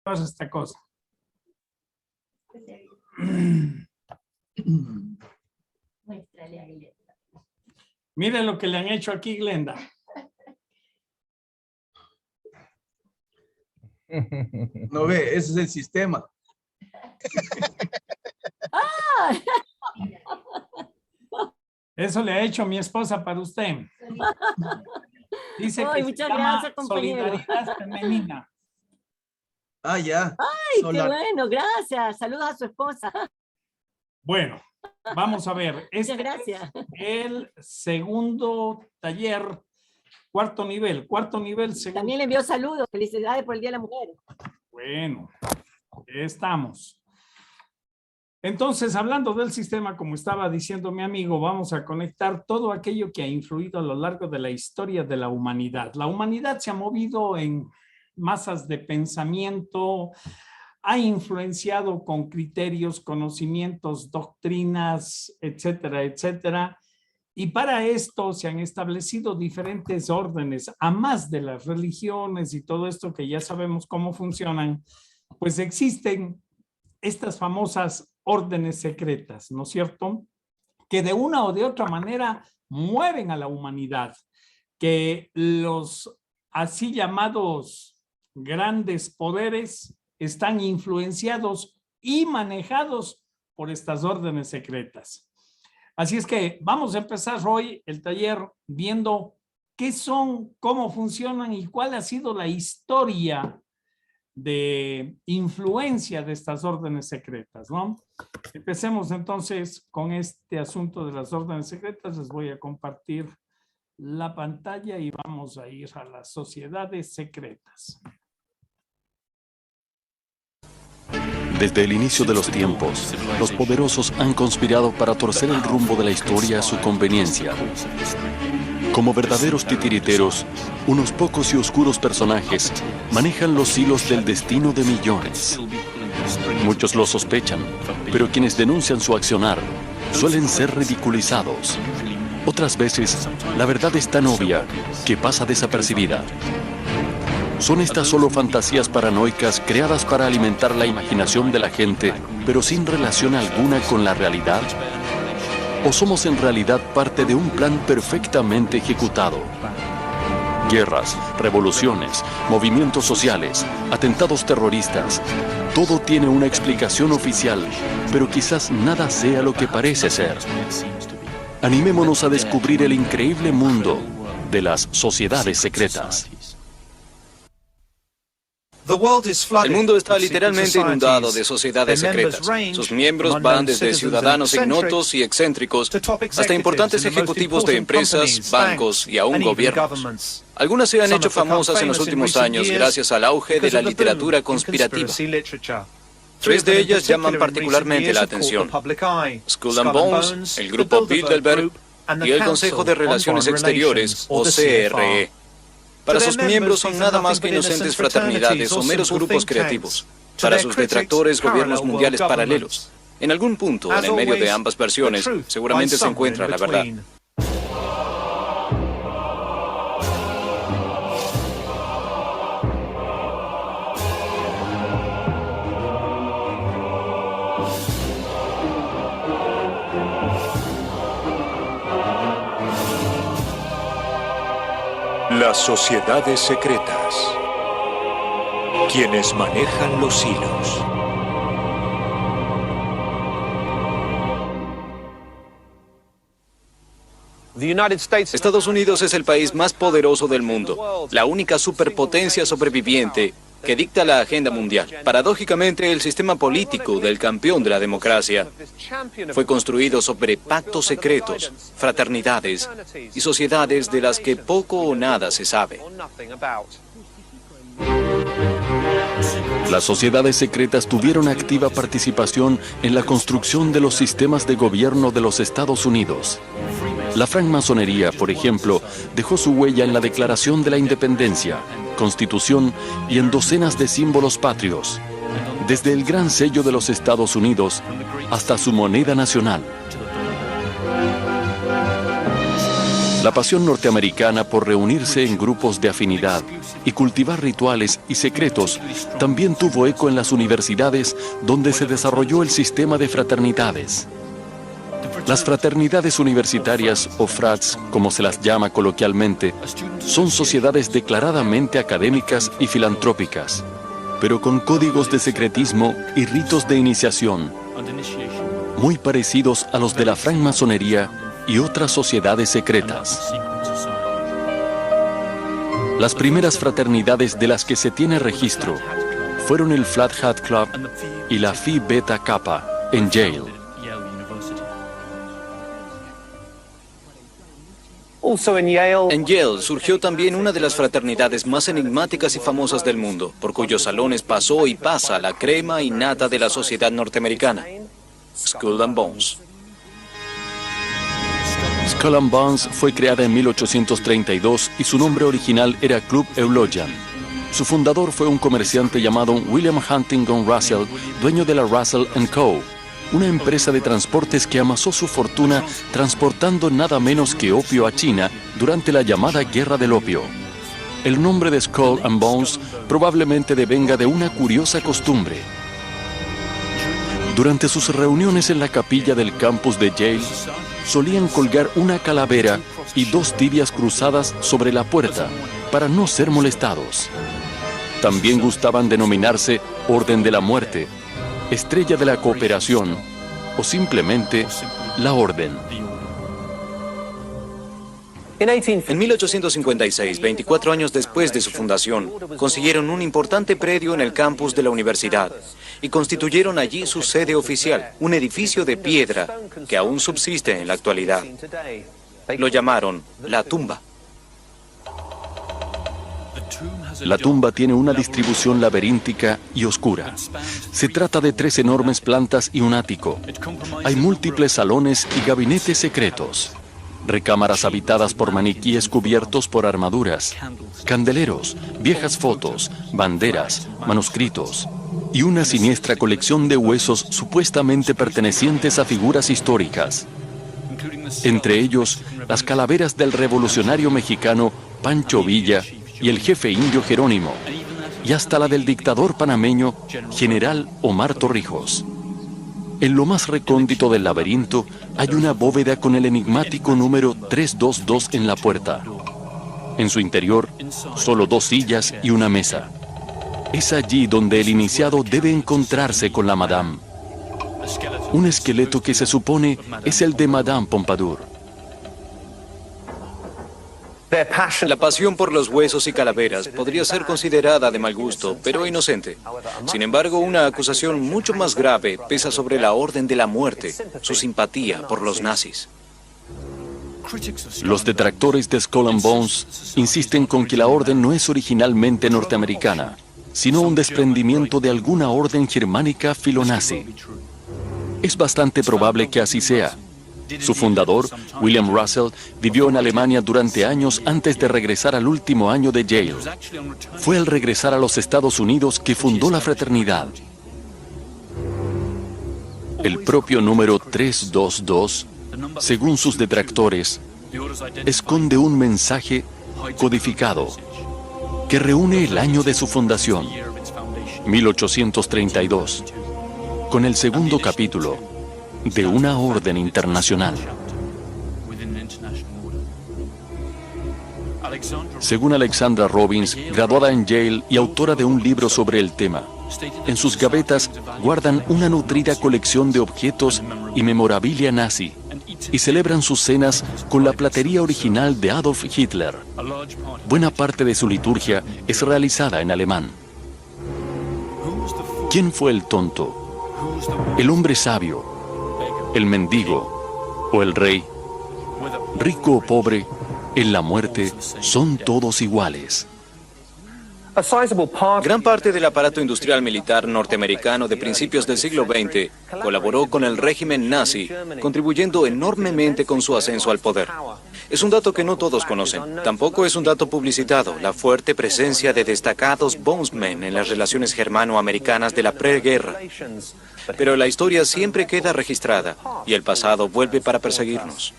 pasa esta cosa. Miren lo que le han hecho aquí, Glenda. No ve, ese es el sistema. Eso le ha hecho mi esposa para usted. Dice Ay, que muchas se llama gracias, compañero. solidaridad femenina. Ah, ya. Ay, qué bueno, gracias. Saludos a su esposa. Bueno, vamos a ver. Muchas gracias. El segundo taller, cuarto nivel. También le envió saludos. Felicidades por el Día de la Mujer. Bueno, estamos. Entonces, hablando del sistema, como estaba diciendo mi amigo, vamos a conectar todo aquello que ha influido a lo largo de la historia de la humanidad. La humanidad se ha movido en masas de pensamiento, ha influenciado con criterios, conocimientos, doctrinas, etcétera, etcétera. Y para esto se han establecido diferentes órdenes, a más de las religiones y todo esto que ya sabemos cómo funcionan, pues existen estas famosas órdenes secretas, ¿no es cierto? Que de una o de otra manera mueven a la humanidad, que los así llamados grandes poderes están influenciados y manejados por estas órdenes secretas. Así es que vamos a empezar hoy el taller viendo qué son, cómo funcionan y cuál ha sido la historia de influencia de estas órdenes secretas, ¿no? Empecemos entonces con este asunto de las órdenes secretas. Les voy a compartir la pantalla y vamos a ir a las sociedades secretas. Desde el inicio de los tiempos, los poderosos han conspirado para torcer el rumbo de la historia a su conveniencia. Como verdaderos titiriteros, unos pocos y oscuros personajes manejan los hilos del destino de millones. Muchos lo sospechan, pero quienes denuncian su accionar suelen ser ridiculizados. Otras veces, la verdad es tan obvia que pasa desapercibida. ¿Son estas solo fantasías paranoicas creadas para alimentar la imaginación de la gente, pero sin relación alguna con la realidad? ¿O somos en realidad parte de un plan perfectamente ejecutado? Guerras, revoluciones, movimientos sociales, atentados terroristas. Todo tiene una explicación oficial, pero quizás nada sea lo que parece ser. Animémonos a descubrir el increíble mundo de las sociedades secretas. El mundo está literalmente inundado de sociedades secretas. Sus miembros van desde ciudadanos ignotos y excéntricos hasta importantes ejecutivos de empresas, bancos y aún gobiernos. Algunas se han hecho famosas en los últimos años gracias al auge de la literatura conspirativa. Tres de ellas llaman particularmente la atención: Skull and Bones, el grupo Bilderberg y el Consejo de Relaciones Exteriores, o CRE. Para sus miembros son nada más que inocentes fraternidades o meros grupos creativos. Para sus detractores, gobiernos mundiales paralelos. En algún punto, en el medio de ambas versiones, seguramente se encuentra la verdad. Las sociedades secretas. Quienes manejan los hilos. Estados Unidos es el país más poderoso del mundo, la única superpotencia sobreviviente que dicta la agenda mundial. Paradójicamente, el sistema político del campeón de la democracia fue construido sobre pactos secretos, fraternidades y sociedades de las que poco o nada se sabe. Las sociedades secretas tuvieron activa participación en la construcción de los sistemas de gobierno de los Estados Unidos. La francmasonería, por ejemplo, dejó su huella en la Declaración de la Independencia, Constitución y en docenas de símbolos patrios, desde el gran sello de los Estados Unidos hasta su moneda nacional. La pasión norteamericana por reunirse en grupos de afinidad y cultivar rituales y secretos también tuvo eco en las universidades donde se desarrolló el sistema de fraternidades. Las fraternidades universitarias, o frats, como se las llama coloquialmente, son sociedades declaradamente académicas y filantrópicas, pero con códigos de secretismo y ritos de iniciación, muy parecidos a los de la francmasonería y otras sociedades secretas. Las primeras fraternidades de las que se tiene registro fueron el Flat Hat Club y la Phi Beta Kappa en Yale. En Yale surgió también una de las fraternidades más enigmáticas y famosas del mundo, por cuyos salones pasó y pasa la crema y nata de la sociedad norteamericana, Skull and Bones. Skull and Bones fue creada en 1832 y su nombre original era Club Eulogian. Su fundador fue un comerciante llamado William Huntington Russell, dueño de la Russell & Co., una empresa de transportes que amasó su fortuna transportando nada menos que opio a China durante la llamada Guerra del Opio. El nombre de Skull and Bones probablemente devenga de una curiosa costumbre. Durante sus reuniones en la capilla del campus de Yale, solían colgar una calavera y dos tibias cruzadas sobre la puerta para no ser molestados. También gustaban denominarse Orden de la Muerte, Estrella de la Cooperación o simplemente la Orden. En 1856, 24 años después de su fundación, consiguieron un importante predio en el campus de la universidad y constituyeron allí su sede oficial, un edificio de piedra que aún subsiste en la actualidad. Lo llamaron La Tumba. La tumba tiene una distribución laberíntica y oscura. Se trata de 3 enormes plantas y un ático. Hay múltiples salones y gabinetes secretos. Recámaras habitadas por maniquíes cubiertos por armaduras, candeleros, viejas fotos, banderas, manuscritos y una siniestra colección de huesos supuestamente pertenecientes a figuras históricas. Entre ellos, las calaveras del revolucionario mexicano Pancho Villa y el jefe indio Jerónimo, y hasta la del dictador panameño General Omar Torrijos. En lo más recóndito del laberinto hay una bóveda con el enigmático número 322 en la puerta. En su interior, solo 2 sillas y una mesa. Es allí donde el iniciado debe encontrarse con la Madame. Un esqueleto que se supone es el de Madame Pompadour. La pasión por los huesos y calaveras podría ser considerada de mal gusto, pero inocente. Sin embargo, una acusación mucho más grave pesa sobre la Orden de la Muerte, su simpatía por los nazis. Los detractores de Skull and Bones insisten con que la orden no es originalmente norteamericana, sino un desprendimiento de alguna orden germánica filonazi. Es bastante probable que así sea. Su fundador, William Russell, vivió en Alemania durante años antes de regresar al último año de Yale. Fue al regresar a los Estados Unidos que fundó la fraternidad. El propio número 322, según sus detractores, esconde un mensaje codificado que reúne el año de su fundación, 1832, con el segundo capítulo de una orden internacional. Según Alexandra Robbins, graduada en Yale y autora de un libro sobre el tema, en sus gavetas guardan una nutrida colección de objetos y memorabilia nazi y celebran sus cenas con la platería original de Adolf Hitler. Buena parte de su liturgia es realizada en alemán. ¿Quién fue el tonto? ¿El hombre sabio? ¿El mendigo o el rey? Rico o pobre, en la muerte son todos iguales. Gran parte del aparato industrial militar norteamericano de principios del siglo XX colaboró con el régimen nazi, contribuyendo enormemente con su ascenso al poder. Es un dato que no todos conocen. Tampoco es un dato publicitado, la fuerte presencia de destacados Bonesmen en las relaciones germano-americanas de la preguerra. Pero la historia siempre queda registrada y el pasado vuelve para perseguirnos.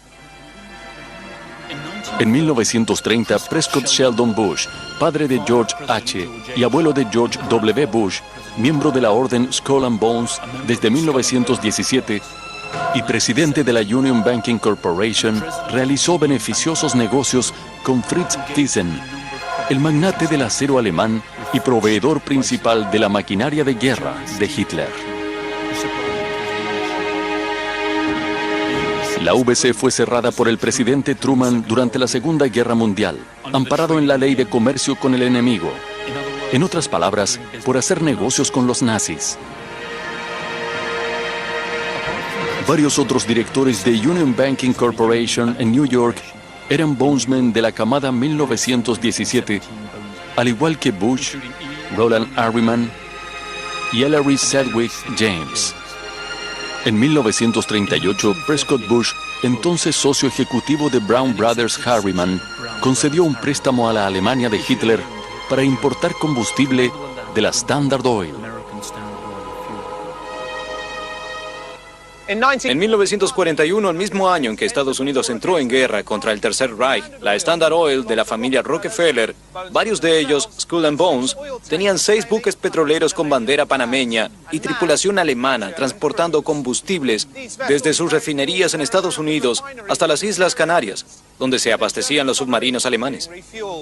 En 1930, Prescott Sheldon Bush, padre de George H. y abuelo de George W. Bush, miembro de la orden Skull and Bones desde 1917 y presidente de la Union Banking Corporation, realizó beneficiosos negocios con Fritz Thyssen, el magnate del acero alemán y proveedor principal de la maquinaria de guerra de Hitler. La VC fue cerrada por el presidente Truman durante la Segunda Guerra Mundial, amparado en la ley de comercio con el enemigo. En otras palabras, por hacer negocios con los nazis. Varios otros directores de Union Banking Corporation en New York eran bondsmen de la camada 1917, al igual que Bush, Roland Harriman y Ellery Sedgwick James. En 1938, Prescott Bush, entonces socio ejecutivo de Brown Brothers Harriman, concedió un préstamo a la Alemania de Hitler para importar combustible de la Standard Oil. En 1941, el mismo año en que Estados Unidos entró en guerra contra el Tercer Reich, la Standard Oil de la familia Rockefeller, varios de ellos, Skull and Bones, tenían 6 buques petroleros con bandera panameña y tripulación alemana transportando combustibles desde sus refinerías en Estados Unidos hasta las Islas Canarias, donde se abastecían los submarinos alemanes.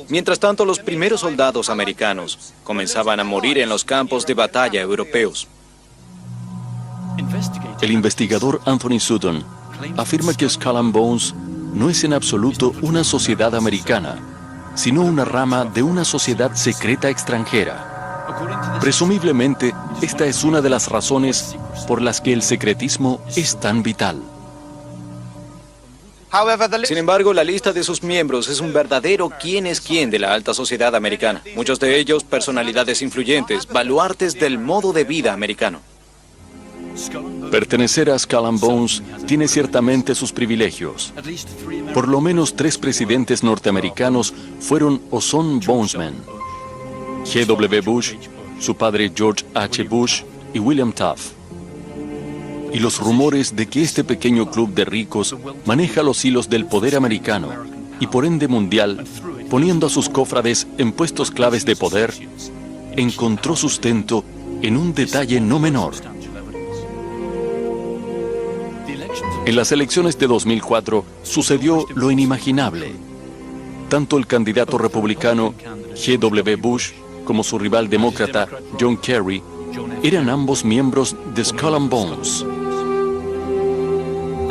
Mientras tanto, los primeros soldados americanos comenzaban a morir en los campos de batalla europeos. El investigador Anthony Sutton afirma que Skull and Bones no es en absoluto una sociedad americana, sino una rama de una sociedad secreta extranjera. Presumiblemente, esta es una de las razones por las que el secretismo es tan vital. Sin embargo, la lista de sus miembros es un verdadero quién es quién de la alta sociedad americana. Muchos de ellos, personalidades influyentes, baluartes del modo de vida americano. Pertenecer a Skull and Bones tiene ciertamente sus privilegios. Por lo menos 3 presidentes norteamericanos fueron o son bondsmen: G.W. Bush, su padre George H. Bush y William Taft. Y los rumores de que este pequeño club de ricos maneja los hilos del poder americano y por ende mundial, poniendo a sus cofrades en puestos claves de poder, encontró sustento en un detalle no menor. En las elecciones de 2004 sucedió lo inimaginable. Tanto el candidato republicano G.W. Bush como su rival demócrata John Kerry eran ambos miembros de Skull and Bones.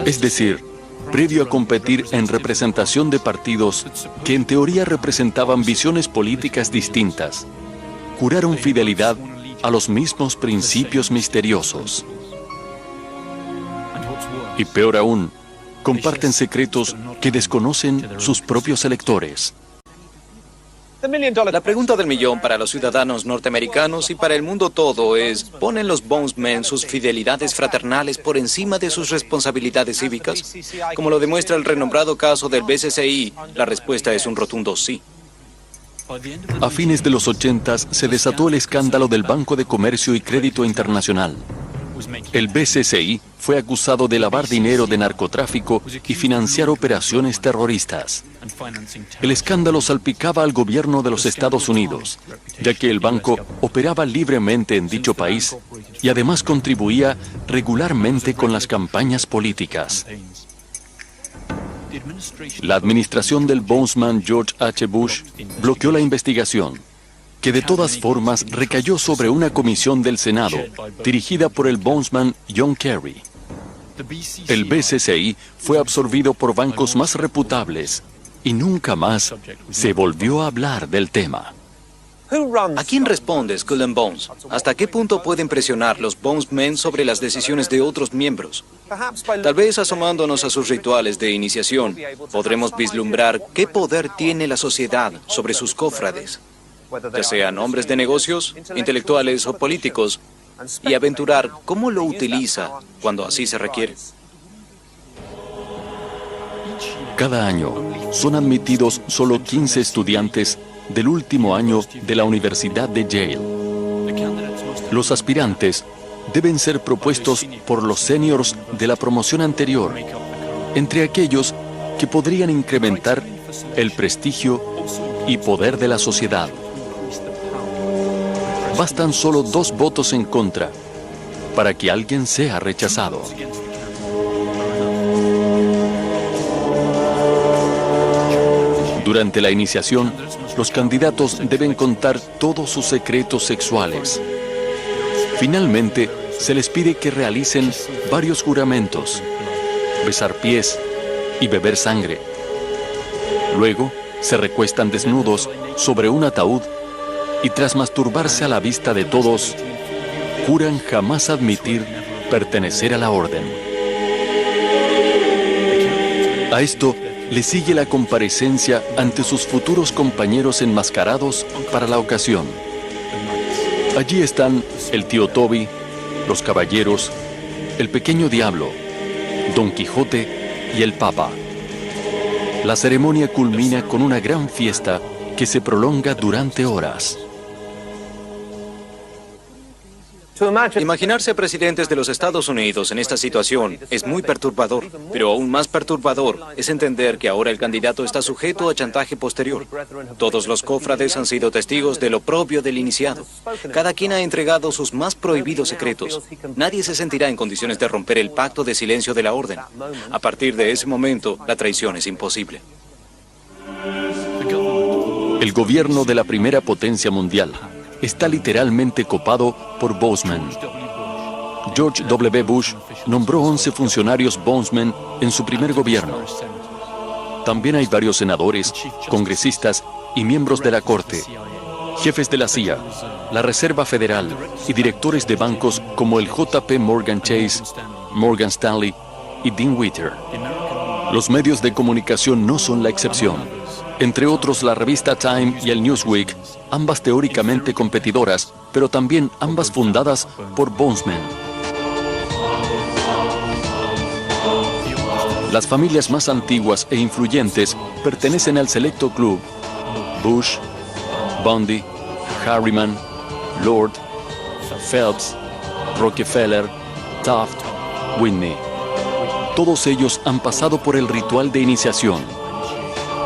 Es decir, previo a competir en representación de partidos que en teoría representaban visiones políticas distintas, juraron fidelidad a los mismos principios misteriosos. Y peor aún, comparten secretos que desconocen sus propios electores. La pregunta del millón para los ciudadanos norteamericanos y para el mundo todo es, ¿ponen los bondsmen sus fidelidades fraternales por encima de sus responsabilidades cívicas? Como lo demuestra el renombrado caso del BCCI, la respuesta es un rotundo sí. A fines de los 80 se desató el escándalo del Banco de Comercio y Crédito Internacional. El BCCI fue acusado de lavar dinero de narcotráfico y financiar operaciones terroristas. El escándalo salpicaba al gobierno de los Estados Unidos, ya que el banco operaba libremente en dicho país y además contribuía regularmente con las campañas políticas. La administración del bondsman George H. Bush bloqueó la investigación, que de todas formas recayó sobre una comisión del Senado, dirigida por el bondsman John Kerry. El BCCI fue absorbido por bancos más reputables y nunca más se volvió a hablar del tema. ¿A quién responde Skull and Bones? ¿Hasta qué punto pueden presionar los bondsmen sobre las decisiones de otros miembros? Tal vez asomándonos a sus rituales de iniciación, podremos vislumbrar qué poder tiene la sociedad sobre sus cofrades, ya sean hombres de negocios, intelectuales o políticos, y aventurar cómo lo utiliza cuando así se requiere. Cada año son admitidos solo 15 estudiantes del último año de la Universidad de Yale. Los aspirantes deben ser propuestos por los seniors de la promoción anterior, entre aquellos que podrían incrementar el prestigio y poder de la sociedad. Bastan solo 2 votos en contra para que alguien sea rechazado. Durante la iniciación, los candidatos deben contar todos sus secretos sexuales. Finalmente, se les pide que realicen varios juramentos, besar pies y beber sangre. Luego, se recuestan desnudos sobre un ataúd y tras masturbarse a la vista de todos, juran jamás admitir pertenecer a la orden. A esto le sigue la comparecencia ante sus futuros compañeros enmascarados para la ocasión. Allí están el tío Toby, los caballeros, el pequeño diablo, Don Quijote y el Papa. La ceremonia culmina con una gran fiesta que se prolonga durante horas. Imaginarse presidentes de los Estados Unidos en esta situación es muy perturbador, pero aún más perturbador es entender que ahora el candidato está sujeto a chantaje posterior. Todos los cofrades han sido testigos de lo propio del iniciado. Cada quien ha entregado sus más prohibidos secretos. Nadie se sentirá en condiciones de romper el pacto de silencio de la orden. A partir de ese momento, la traición es imposible. El gobierno de la primera potencia mundial está literalmente copado por Bozeman. George W. Bush nombró 11 funcionarios Bozeman en su primer gobierno. También hay varios senadores, congresistas y miembros de la Corte, jefes de la CIA, la Reserva Federal y directores de bancos como el JP Morgan Chase, Morgan Stanley y Dean Witter. Los medios de comunicación no son la excepción. Entre otros, la revista Time y el Newsweek, ambas teóricamente competidoras, pero también ambas fundadas por Bozeman. Las familias más antiguas e influyentes pertenecen al selecto club. Bush, Bundy, Harriman, Lord, Phelps, Rockefeller, Taft, Whitney. Todos ellos han pasado por el ritual de iniciación.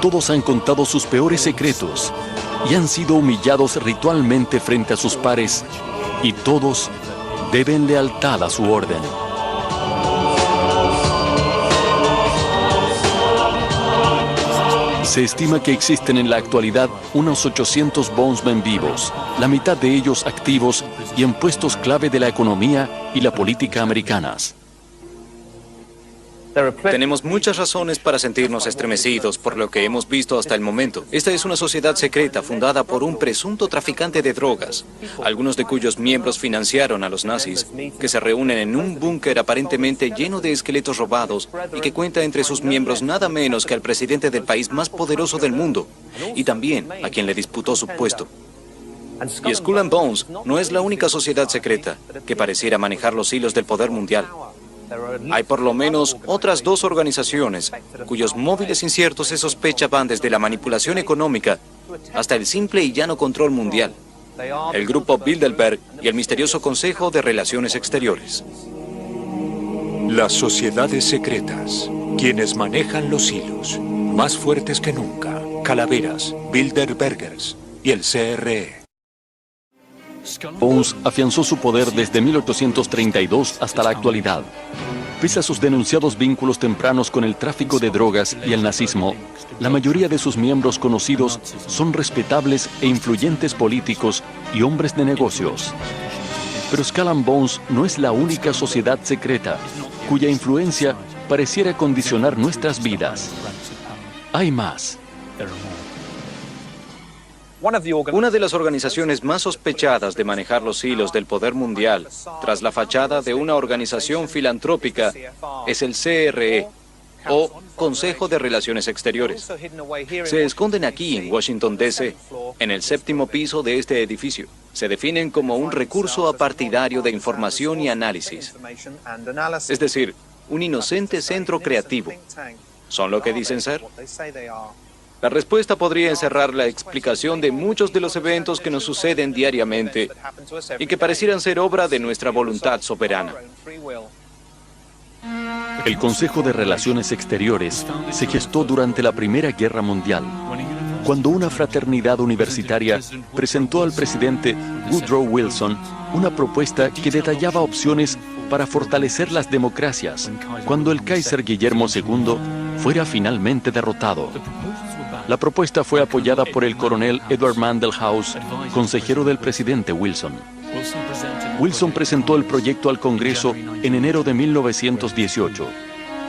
Todos han contado sus peores secretos y han sido humillados ritualmente frente a sus pares, y todos deben lealtad a su orden. Se estima que existen en la actualidad unos 800 Bozeman vivos, la mitad de ellos activos y en puestos clave de la economía y la política americanas. Tenemos muchas razones para sentirnos estremecidos por lo que hemos visto hasta el momento. Esta es una sociedad secreta fundada por un presunto traficante de drogas, algunos de cuyos miembros financiaron a los nazis, que se reúnen en un búnker aparentemente lleno de esqueletos robados y que cuenta entre sus miembros nada menos que al presidente del país más poderoso del mundo y también a quien le disputó su puesto. Y Skull and Bones no es la única sociedad secreta que pareciera manejar los hilos del poder mundial. Hay por lo menos otras 2 organizaciones cuyos móviles inciertos se sospecha van desde la manipulación económica hasta el simple y llano control mundial. El grupo Bilderberg y el misterioso Consejo de Relaciones Exteriores. Las sociedades secretas, quienes manejan los hilos, más fuertes que nunca, Calaveras, Bilderbergers y el CRE. Bones afianzó su poder desde 1832 hasta la actualidad. Pese a sus denunciados vínculos tempranos con el tráfico de drogas y el nazismo, la mayoría de sus miembros conocidos son respetables e influyentes políticos y hombres de negocios. Pero Skull and Bones no es la única sociedad secreta cuya influencia pareciera condicionar nuestras vidas. Hay más. Una de las organizaciones más sospechadas de manejar los hilos del poder mundial, tras la fachada de una organización filantrópica, es el CRE, o Consejo de Relaciones Exteriores. Se esconden aquí en Washington, D.C., en el 7º piso de este edificio. Se definen como un recurso apartidario de información y análisis. Es decir, un inocente centro creativo. ¿Son lo que dicen ser? La respuesta podría encerrar la explicación de muchos de los eventos que nos suceden diariamente y que parecieran ser obra de nuestra voluntad soberana. El Consejo de Relaciones Exteriores se gestó durante la Primera Guerra Mundial, cuando una fraternidad universitaria presentó al presidente Woodrow Wilson una propuesta que detallaba opciones para fortalecer las democracias cuando el Kaiser Guillermo II fuera finalmente derrotado. La propuesta fue apoyada por el coronel Edward Mandell House, consejero del presidente Wilson. Wilson presentó el proyecto al Congreso en enero de 1918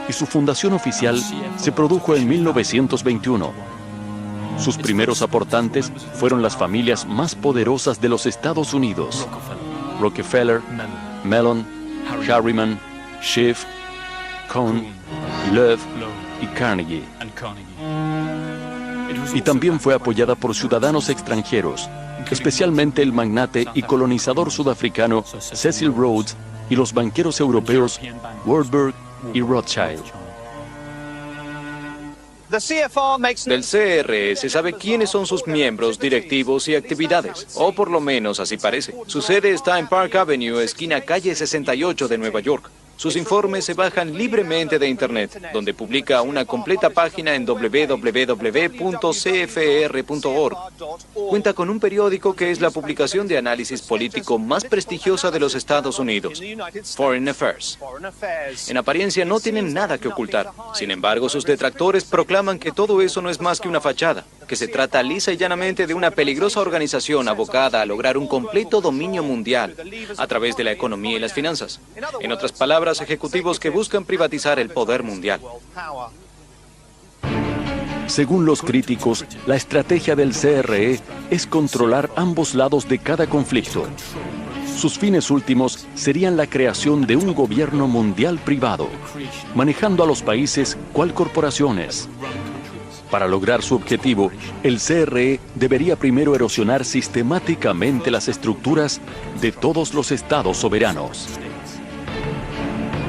y su fundación oficial se produjo en 1921. Sus primeros aportantes fueron las familias más poderosas de los Estados Unidos: Rockefeller, Mellon, Harriman, Schiff, Cohn, Love y Carnegie. Y también fue apoyada por ciudadanos extranjeros, especialmente el magnate y colonizador sudafricano Cecil Rhodes y los banqueros europeos Warburg y Rothschild. Del CRE se sabe quiénes son sus miembros, directivos y actividades, o por lo menos así parece. Su sede está en Park Avenue, esquina calle 68 de Nueva York. Sus informes se bajan libremente de Internet, donde publica una completa página en www.cfr.org. Cuenta con un periódico que es la publicación de análisis político más prestigiosa de los Estados Unidos, Foreign Affairs. En apariencia no tienen nada que ocultar. Sin embargo, sus detractores proclaman que todo eso no es más que una fachada, que se trata lisa y llanamente de una peligrosa organización abocada a lograr un completo dominio mundial a través de la economía y las finanzas. En otras palabras, ejecutivos que buscan privatizar el poder mundial. Según los críticos, la estrategia del CRE es controlar ambos lados de cada conflicto. Sus fines últimos serían la creación de un gobierno mundial privado, manejando a los países cual corporaciones. Para lograr su objetivo, el CRE debería primero erosionar sistemáticamente las estructuras de todos los estados soberanos.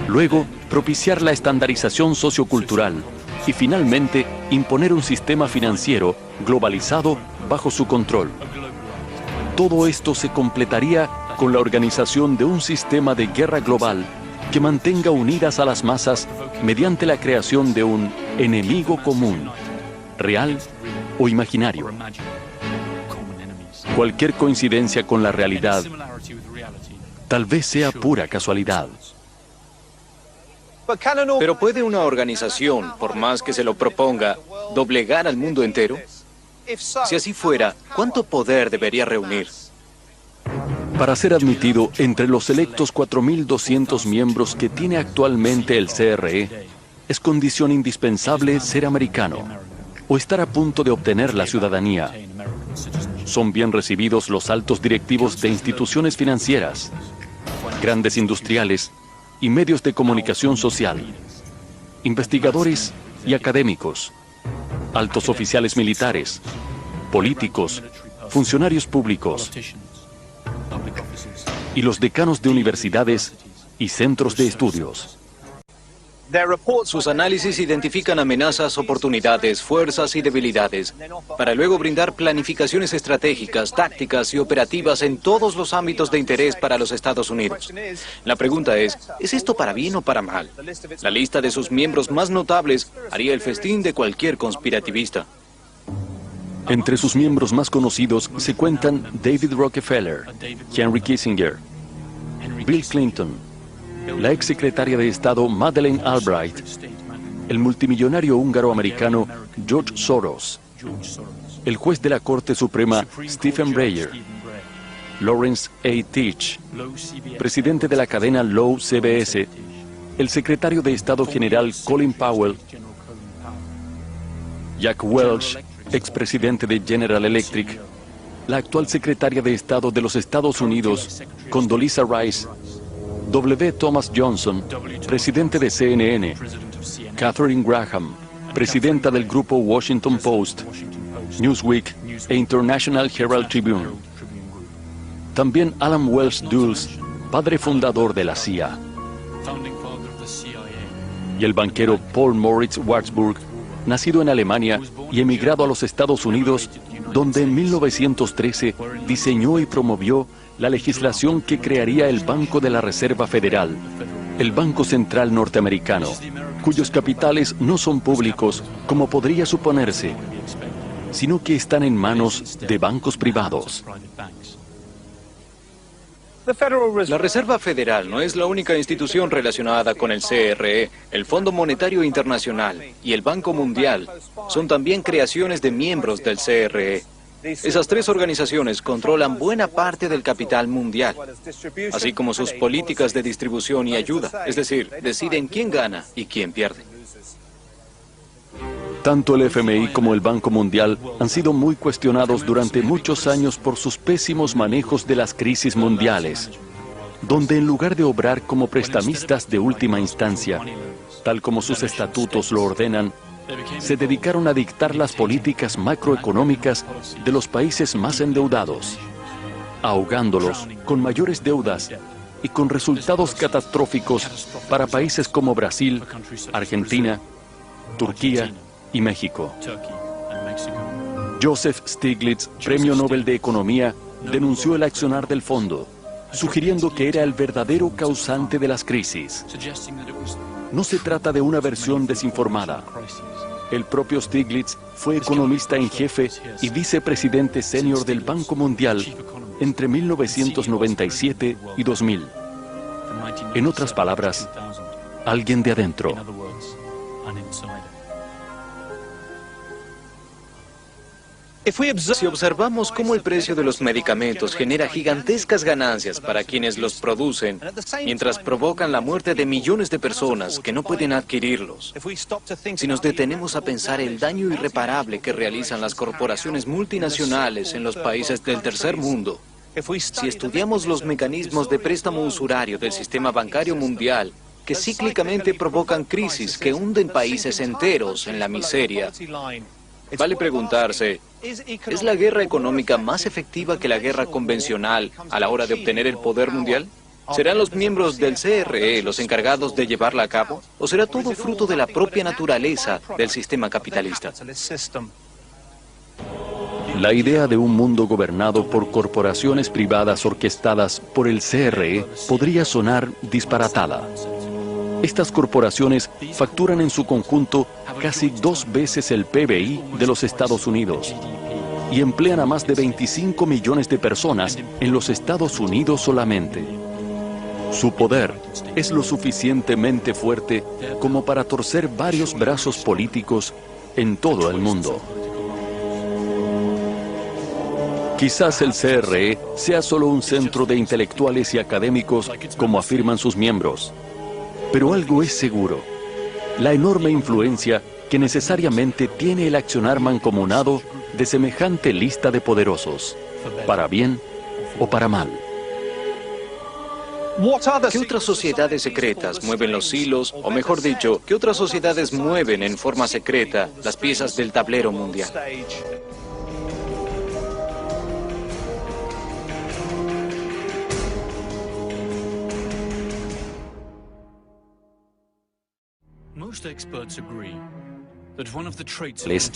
Luego, propiciar la estandarización sociocultural y finalmente imponer un sistema financiero globalizado bajo su control. Todo esto se completaría con la organización de un sistema de guerra global que mantenga unidas a las masas mediante la creación de un enemigo común, real o imaginario. Cualquier coincidencia con la realidad tal vez sea pura casualidad. Pero ¿puede una organización, por más que se lo proponga, doblegar al mundo entero? Si así fuera, ¿cuánto poder debería reunir? Para ser admitido entre los selectos 4.200 miembros que tiene actualmente el CRE, es condición indispensable ser americano o estar a punto de obtener la ciudadanía. Son bien recibidos los altos directivos de instituciones financieras, grandes industriales y medios de comunicación social, investigadores y académicos, altos oficiales militares, políticos, funcionarios públicos y los decanos de universidades y centros de estudios. Sus análisis identifican amenazas, oportunidades, fuerzas y debilidades, para luego brindar planificaciones estratégicas, tácticas y operativas en todos los ámbitos de interés para los Estados Unidos. La pregunta ¿es esto para bien o para mal? La lista de sus miembros más notables haría el festín de cualquier conspirativista. Entre sus miembros más conocidos se cuentan David Rockefeller, Henry Kissinger, Bill Clinton, la exsecretaria de Estado Madeleine Albright, el multimillonario húngaro-americano George Soros, el juez de la Corte Suprema Stephen Breyer, Lawrence A. Teach, presidente de la cadena Lowe CBS, el secretario de Estado General Colin Powell, Jack Welch, expresidente de General Electric, la actual secretaria de Estado de los Estados Unidos, Condoleezza Rice, W. Thomas Johnson, presidente de CNN, Katharine Graham, presidenta del grupo Washington Post, Newsweek e International Herald Tribune. También Alan Wells Dulles, padre fundador de la CIA. Y el banquero Paul Moritz Warburg, nacido en Alemania y emigrado a los Estados Unidos, donde en 1913 diseñó y promovió la legislación que crearía el Banco de la Reserva Federal el Banco Central norteamericano, cuyos capitales no son públicos como podría suponerse, sino que están en manos de bancos privados. La Reserva Federal no es la única institución relacionada con el CRE. El Fondo Monetario Internacional y el Banco Mundial son también creaciones de miembros del CRE. Esas tres organizaciones controlan buena parte del capital mundial, así como sus políticas de distribución y ayuda, es decir, deciden quién gana y quién pierde. Tanto el FMI como el Banco Mundial han sido muy cuestionados durante muchos años por sus pésimos manejos de las crisis mundiales, donde en lugar de obrar como prestamistas de última instancia, tal como sus estatutos lo ordenan, se dedicaron a dictar las políticas macroeconómicas de los países más endeudados, ahogándolos con mayores deudas y con resultados catastróficos para países como Brasil, Argentina, Turquía y México. Joseph Stiglitz, Premio Nobel de Economía, denunció el accionar del fondo, sugiriendo que era el verdadero causante de las crisis. No se trata de una versión desinformada. El propio Stiglitz fue economista en jefe y vicepresidente senior del Banco Mundial entre 1997 y 2000. En otras palabras, alguien de adentro. Si observamos cómo el precio de los medicamentos genera gigantescas ganancias para quienes los producen, mientras provocan la muerte de millones de personas que no pueden adquirirlos, si nos detenemos a pensar el daño irreparable que realizan las corporaciones multinacionales en los países del tercer mundo, si estudiamos los mecanismos de préstamo usurario del sistema bancario mundial, que cíclicamente provocan crisis que hunden países enteros en la miseria, vale preguntarse, ¿es la guerra económica más efectiva que la guerra convencional a la hora de obtener el poder mundial? ¿Serán los miembros del CRE los encargados de llevarla a cabo? ¿O será todo fruto de la propia naturaleza del sistema capitalista? La idea de un mundo gobernado por corporaciones privadas orquestadas por el CRE podría sonar disparatada. Estas corporaciones facturan en su conjunto casi 2 veces el PBI de los Estados Unidos y emplean a más de 25 millones de personas en los Estados Unidos solamente. Su poder es lo suficientemente fuerte como para torcer varios brazos políticos en todo el mundo. Quizás el CRE sea solo un centro de intelectuales y académicos, como afirman sus miembros. Pero algo es seguro: la enorme influencia que necesariamente tiene el accionar mancomunado de semejante lista de poderosos, para bien o para mal. ¿Qué otras sociedades secretas mueven los hilos, o mejor dicho, qué otras sociedades mueven en forma secreta las piezas del tablero mundial?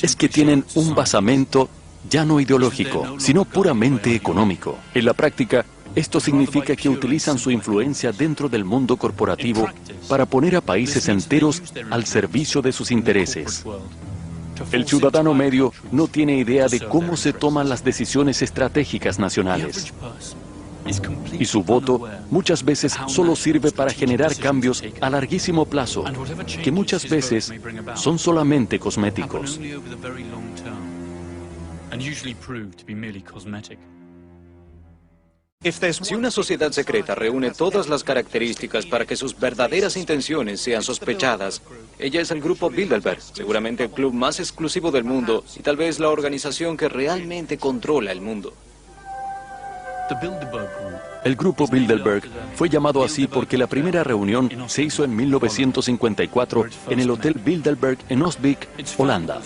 Es que tienen un basamento ya no ideológico, sino puramente económico. En la práctica, esto significa que utilizan su influencia dentro del mundo corporativo para poner a países enteros al servicio de sus intereses. El ciudadano medio no tiene idea de cómo se toman las decisiones estratégicas nacionales. Y su voto muchas veces solo sirve para generar cambios a larguísimo plazo, que muchas veces son solamente cosméticos. Si una sociedad secreta reúne todas las características para que sus verdaderas intenciones sean sospechadas, ella es el Grupo Bilderberg, seguramente el club más exclusivo del mundo y tal vez la organización que realmente controla el mundo. El Grupo Bilderberg fue llamado así porque la primera reunión se hizo en 1954 en el Hotel Bilderberg en Osbeek, Holanda.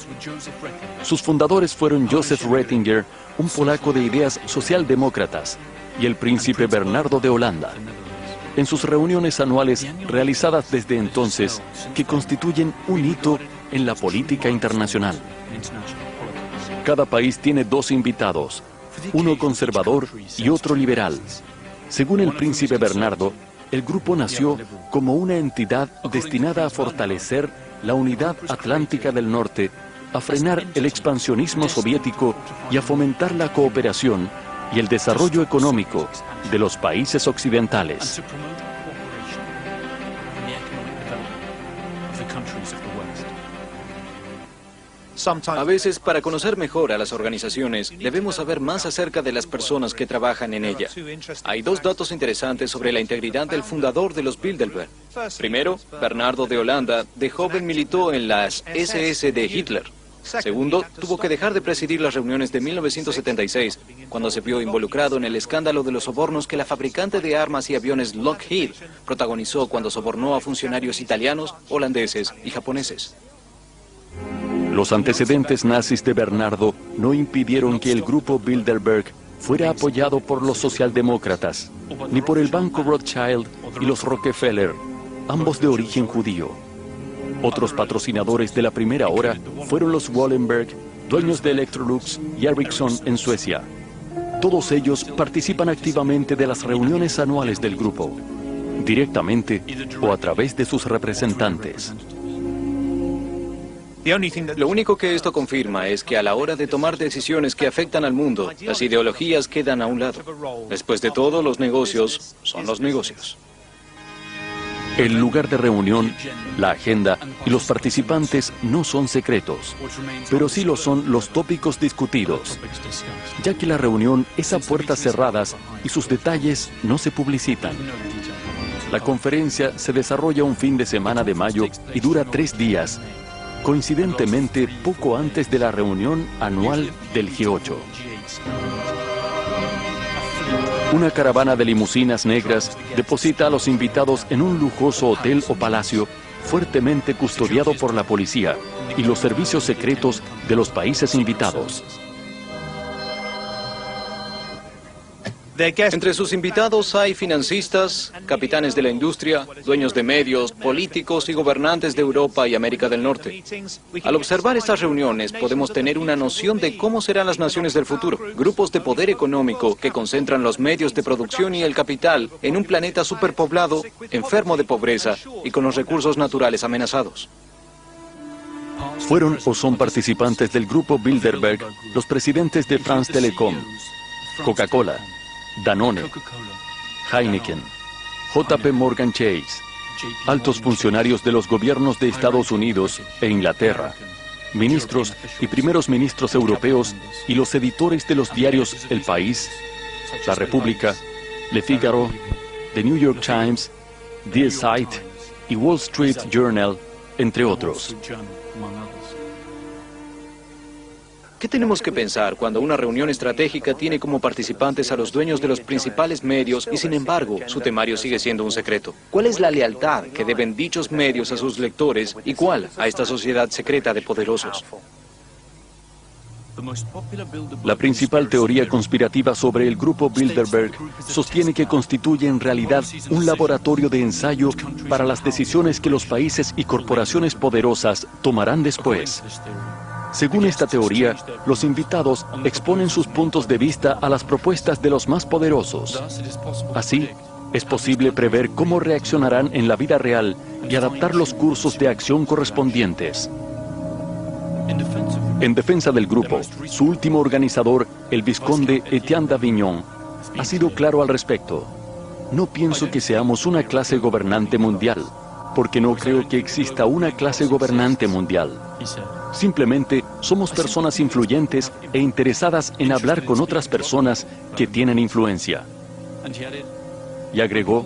Sus fundadores fueron Joseph Ratzinger, un polaco de ideas socialdemócratas, y el príncipe Bernardo de Holanda. En sus reuniones anuales realizadas desde entonces, que constituyen un hito en la política internacional. Cada país tiene 2 invitados, uno conservador y otro liberal. Según el príncipe Bernardo, el grupo nació como una entidad destinada a fortalecer la unidad atlántica del norte, a frenar el expansionismo soviético y a fomentar la cooperación y el desarrollo económico de los países occidentales. A veces, para conocer mejor a las organizaciones, debemos saber más acerca de las personas que trabajan en ella. Hay dos datos interesantes sobre la integridad del fundador de los Bilderberg. Primero, Bernardo de Holanda de joven militó en las SS de Hitler. Segundo, tuvo que dejar de presidir las reuniones de 1976, cuando se vio involucrado en el escándalo de los sobornos que la fabricante de armas y aviones Lockheed protagonizó cuando sobornó a funcionarios italianos, holandeses y japoneses. Los antecedentes nazis de Bernardo no impidieron que el grupo Bilderberg fuera apoyado por los socialdemócratas, ni por el Banco Rothschild y los Rockefeller, ambos de origen judío. Otros patrocinadores de la primera hora fueron los Wallenberg, dueños de Electrolux y Ericsson en Suecia. Todos ellos participan activamente de las reuniones anuales del grupo, directamente o a través de sus representantes. Lo único que esto confirma es que a la hora de tomar decisiones que afectan al mundo, las ideologías quedan a un lado. Después de todo, los negocios son los negocios. El lugar de reunión, la agenda y los participantes no son secretos, pero sí lo son los tópicos discutidos, ya que la reunión es a puertas cerradas y sus detalles no se publicitan. La conferencia se desarrolla un fin de semana de mayo y dura 3 días, coincidentemente poco antes de la reunión anual del G8. Una caravana de limusinas negras deposita a los invitados en un lujoso hotel o palacio fuertemente custodiado por la policía y los servicios secretos de los países invitados. Entre sus invitados hay financistas, capitanes de la industria, dueños de medios, políticos y gobernantes de Europa y América del Norte. Al observar estas reuniones podemos tener una noción de cómo serán las naciones del futuro. Grupos de poder económico que concentran los medios de producción y el capital en un planeta superpoblado, enfermo de pobreza y con los recursos naturales amenazados. Fueron o son participantes del grupo Bilderberg los presidentes de France Telecom, Coca-Cola, Danone, Heineken, JP Morgan Chase, altos funcionarios de los gobiernos de Estados Unidos e Inglaterra, ministros y primeros ministros europeos y los editores de los diarios El País, La República, Le Figaro, The New York Times, Die Zeit y Wall Street Journal, entre otros. ¿Qué tenemos que pensar cuando una reunión estratégica tiene como participantes a los dueños de los principales medios y, sin embargo, su temario sigue siendo un secreto? ¿Cuál es la lealtad que deben dichos medios a sus lectores y cuál a esta sociedad secreta de poderosos? La principal teoría conspirativa sobre el grupo Bilderberg sostiene que constituye en realidad un laboratorio de ensayo para las decisiones que los países y corporaciones poderosas tomarán después. Según esta teoría, los invitados exponen sus puntos de vista a las propuestas de los más poderosos. Así, es posible prever cómo reaccionarán en la vida real y adaptar los cursos de acción correspondientes. En defensa del grupo, su último organizador, el vizconde Etienne d'Avignon, ha sido claro al respecto. No pienso que seamos una clase gobernante mundial, porque no creo que exista una clase gobernante mundial. Simplemente somos personas influyentes e interesadas en hablar con otras personas que tienen influencia. Y agregó,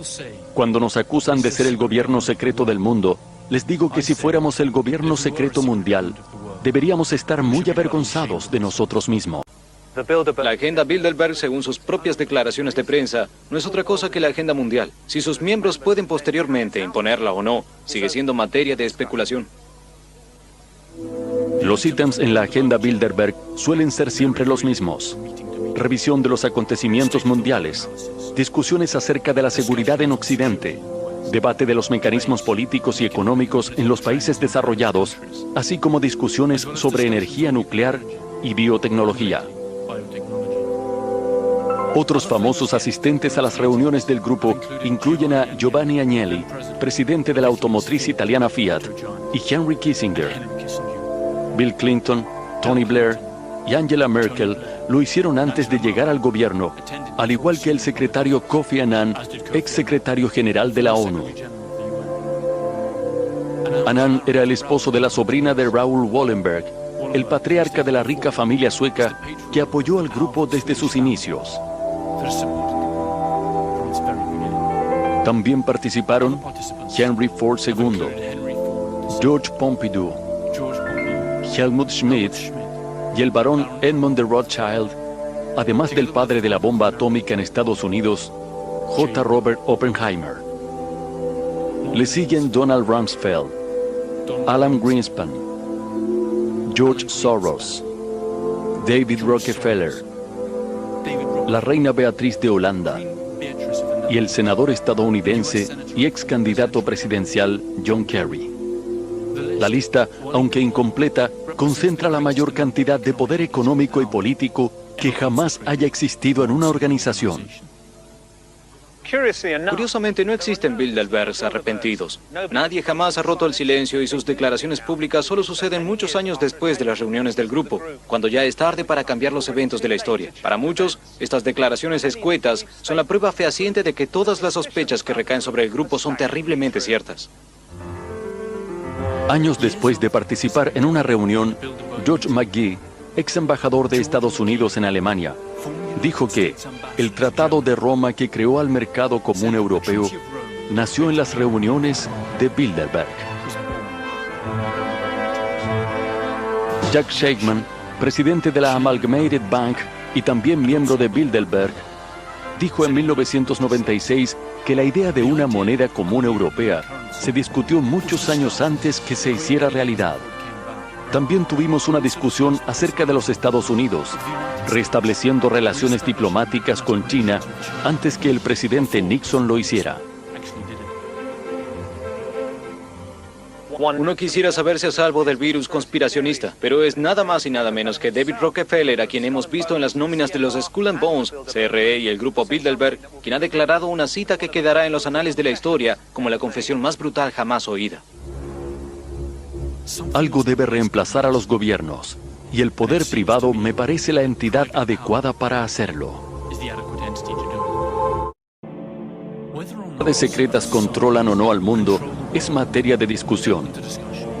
cuando nos acusan de ser el gobierno secreto del mundo, les digo que si fuéramos el gobierno secreto mundial, deberíamos estar muy avergonzados de nosotros mismos. La agenda Bilderberg, según sus propias declaraciones de prensa, no es otra cosa que la agenda mundial. Si sus miembros pueden posteriormente imponerla o no, sigue siendo materia de especulación. Los ítems en la agenda Bilderberg suelen ser siempre los mismos. Revisión de los acontecimientos mundiales, discusiones acerca de la seguridad en Occidente, debate de los mecanismos políticos y económicos en los países desarrollados, así como discusiones sobre energía nuclear y biotecnología. Otros famosos asistentes a las reuniones del grupo incluyen a Giovanni Agnelli, presidente de la automotriz italiana Fiat, y Henry Kissinger. Bill Clinton, Tony Blair y Angela Merkel lo hicieron antes de llegar al gobierno, al igual que el secretario Kofi Annan, ex secretario general de la ONU. Annan era el esposo de la sobrina de Raoul Wallenberg, el patriarca de la rica familia sueca que apoyó al grupo desde sus inicios. También participaron Henry Ford II, George Pompidou, Helmut Schmidt y el barón Edmund de Rothschild, además del padre de la bomba atómica en Estados Unidos, J. Robert Oppenheimer. Le siguen Donald Rumsfeld, Alan Greenspan, George Soros, David Rockefeller, la reina Beatriz de Holanda y el senador estadounidense y ex candidato presidencial John Kerry. La lista, aunque incompleta, concentra la mayor cantidad de poder económico y político que jamás haya existido en una organización. Curiosamente, no existen Bilderbergs arrepentidos. Nadie jamás ha roto el silencio y sus declaraciones públicas solo suceden muchos años después de las reuniones del grupo, cuando ya es tarde para cambiar los eventos de la historia. Para muchos, estas declaraciones escuetas son la prueba fehaciente de que todas las sospechas que recaen sobre el grupo son terriblemente ciertas. Años después de participar en una reunión, George McGee, ex embajador de Estados Unidos en Alemania, dijo que el Tratado de Roma que creó al mercado común europeo nació en las reuniones de Bilderberg. Jack Shakeman, presidente de la Amalgamated Bank y también miembro de Bilderberg, dijo en 1996 que la idea de una moneda común europea se discutió muchos años antes que se hiciera realidad. También tuvimos una discusión acerca de los Estados Unidos, restableciendo relaciones diplomáticas con China antes que el presidente Nixon lo hiciera. Uno quisiera saberse a salvo del virus conspiracionista, pero es nada más y nada menos que David Rockefeller, a quien hemos visto en las nóminas de los Skull and Bones, CRE y el grupo Bilderberg, quien ha declarado una cita que quedará en los anales de la historia como la confesión más brutal jamás oída. Algo debe reemplazar a los gobiernos, y el poder privado me parece la entidad adecuada para hacerlo. Las secretas controlan o no al mundo es materia de discusión.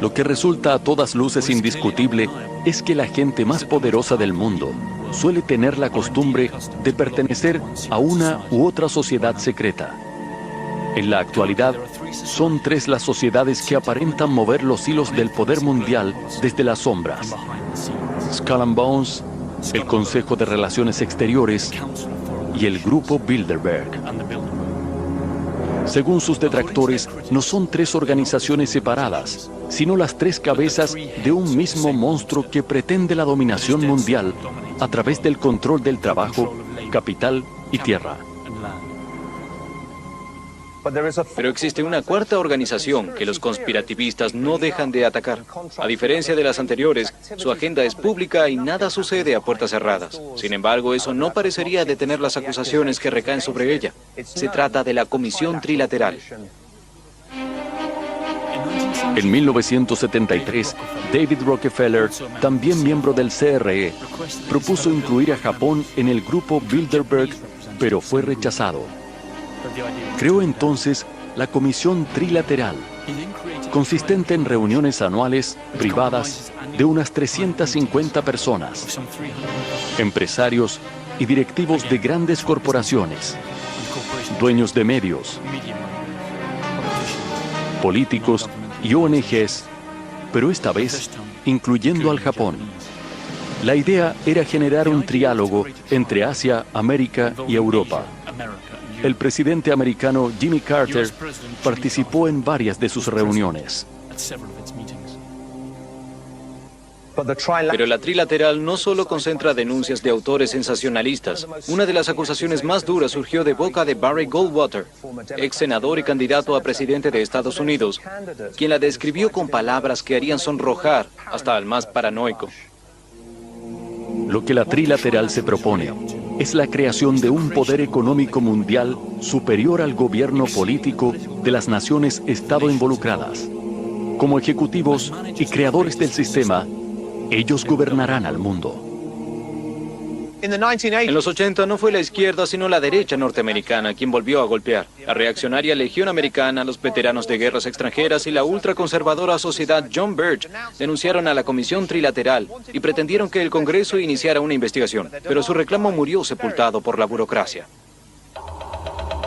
Lo que resulta a todas luces indiscutible es que la gente más poderosa del mundo suele tener la costumbre de pertenecer a una u otra sociedad secreta. En la actualidad, son 3 las sociedades que aparentan mover los hilos del poder mundial desde las sombras: Skull and Bones, el Consejo de Relaciones Exteriores y el Grupo Bilderberg. Según sus detractores, no son 3 organizaciones separadas, sino las 3 cabezas de un mismo monstruo que pretende la dominación mundial a través del control del trabajo, capital y tierra. Pero existe una cuarta organización que los conspirativistas no dejan de atacar. A diferencia de las anteriores, su agenda es pública y nada sucede a puertas cerradas. Sin embargo, eso no parecería detener las acusaciones que recaen sobre ella. Se trata de la Comisión Trilateral. En 1973, David Rockefeller, también miembro del CRE, propuso incluir a Japón en el grupo Bilderberg, pero fue rechazado. Creó entonces la Comisión Trilateral, consistente en reuniones anuales privadas de unas 350 personas, empresarios y directivos de grandes corporaciones, dueños de medios, políticos y ONGs, pero esta vez incluyendo al Japón. La idea era generar un triálogo entre Asia, América y Europa. El presidente americano Jimmy Carter participó en varias de sus reuniones. Pero la trilateral no solo concentra denuncias de autores sensacionalistas. Una de las acusaciones más duras surgió de boca de Barry Goldwater, ex senador y candidato a presidente de Estados Unidos, quien la describió con palabras que harían sonrojar hasta al más paranoico. Lo que la trilateral se propone es la creación de un poder económico mundial superior al gobierno político de las naciones Estado involucradas. Como ejecutivos y creadores del sistema, ellos gobernarán al mundo. En los 80 no fue la izquierda sino la derecha norteamericana quien volvió a golpear. La reaccionaria Legión Americana, los veteranos de guerras extranjeras y la ultraconservadora Sociedad John Birch denunciaron a la Comisión Trilateral y pretendieron que el Congreso iniciara una investigación, pero su reclamo murió sepultado por la burocracia.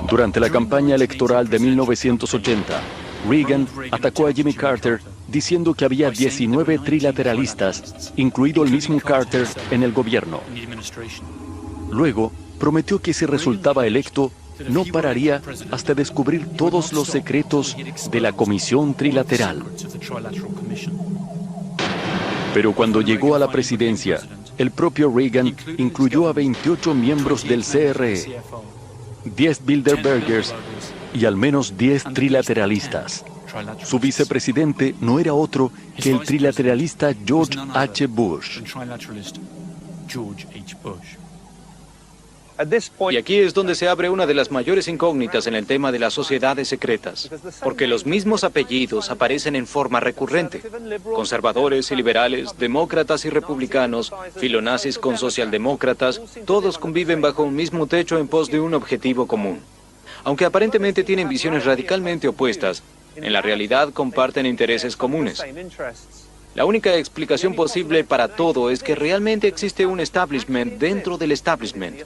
Durante la campaña electoral de 1980, Reagan atacó a Jimmy Carter diciendo que había 19 trilateralistas, incluido el mismo Carter, en el gobierno. Luego, prometió que si resultaba electo, no pararía hasta descubrir todos los secretos de la Comisión Trilateral. Pero cuando llegó a la presidencia, el propio Reagan incluyó a 28 miembros del CRE, 10 Bilderbergers y al menos 10 trilateralistas. Su vicepresidente no era otro que el trilateralista George H. Bush. Y aquí es donde se abre una de las mayores incógnitas en el tema de las sociedades secretas, porque los mismos apellidos aparecen en forma recurrente. Conservadores y liberales, demócratas y republicanos, filonazis con socialdemócratas, todos conviven bajo un mismo techo en pos de un objetivo común. Aunque aparentemente tienen visiones radicalmente opuestas, en la realidad comparten intereses comunes. La única explicación posible para todo es que realmente existe un establishment dentro del establishment.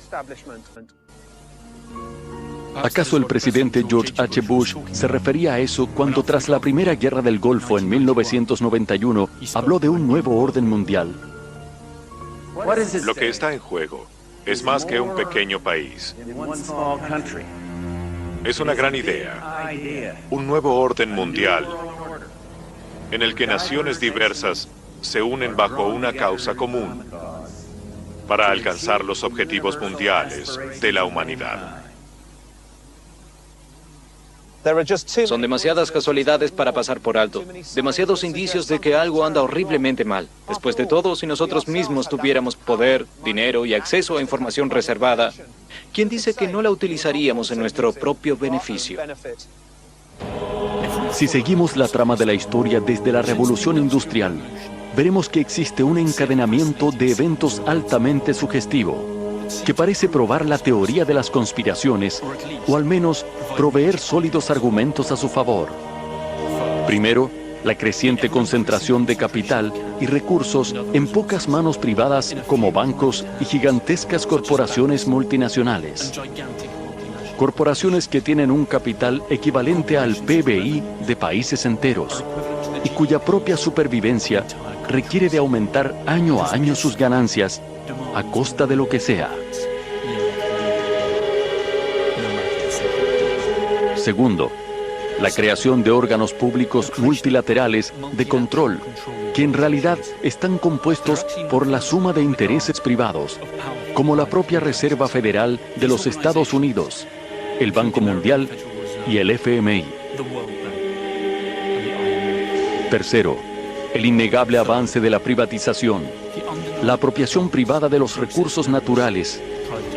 ¿Acaso el presidente George H. Bush se refería a eso cuando tras la Primera Guerra del Golfo en 1991 habló de un nuevo orden mundial? Lo que está en juego es más que un pequeño país. Es una gran idea, un nuevo orden mundial en el que naciones diversas se unen bajo una causa común para alcanzar los objetivos mundiales de la humanidad. Son demasiadas casualidades para pasar por alto, demasiados indicios de que algo anda horriblemente mal. Después de todo, si nosotros mismos tuviéramos poder, dinero y acceso a información reservada, ¿quién dice que no la utilizaríamos en nuestro propio beneficio? Si seguimos la trama de la historia desde la Revolución Industrial, veremos que existe un encadenamiento de eventos altamente sugestivo, que parece probar la teoría de las conspiraciones, o al menos proveer sólidos argumentos a su favor. Primero, la creciente concentración de capital y recursos en pocas manos privadas como bancos y gigantescas corporaciones multinacionales. Corporaciones que tienen un capital equivalente al PBI de países enteros y cuya propia supervivencia requiere de aumentar año a año sus ganancias a costa de lo que sea. Segundo, la creación de órganos públicos multilaterales de control, que en realidad están compuestos por la suma de intereses privados, como la propia Reserva Federal de los Estados Unidos, el Banco Mundial y el FMI. Tercero, el innegable avance de la privatización, la apropiación privada de los recursos naturales,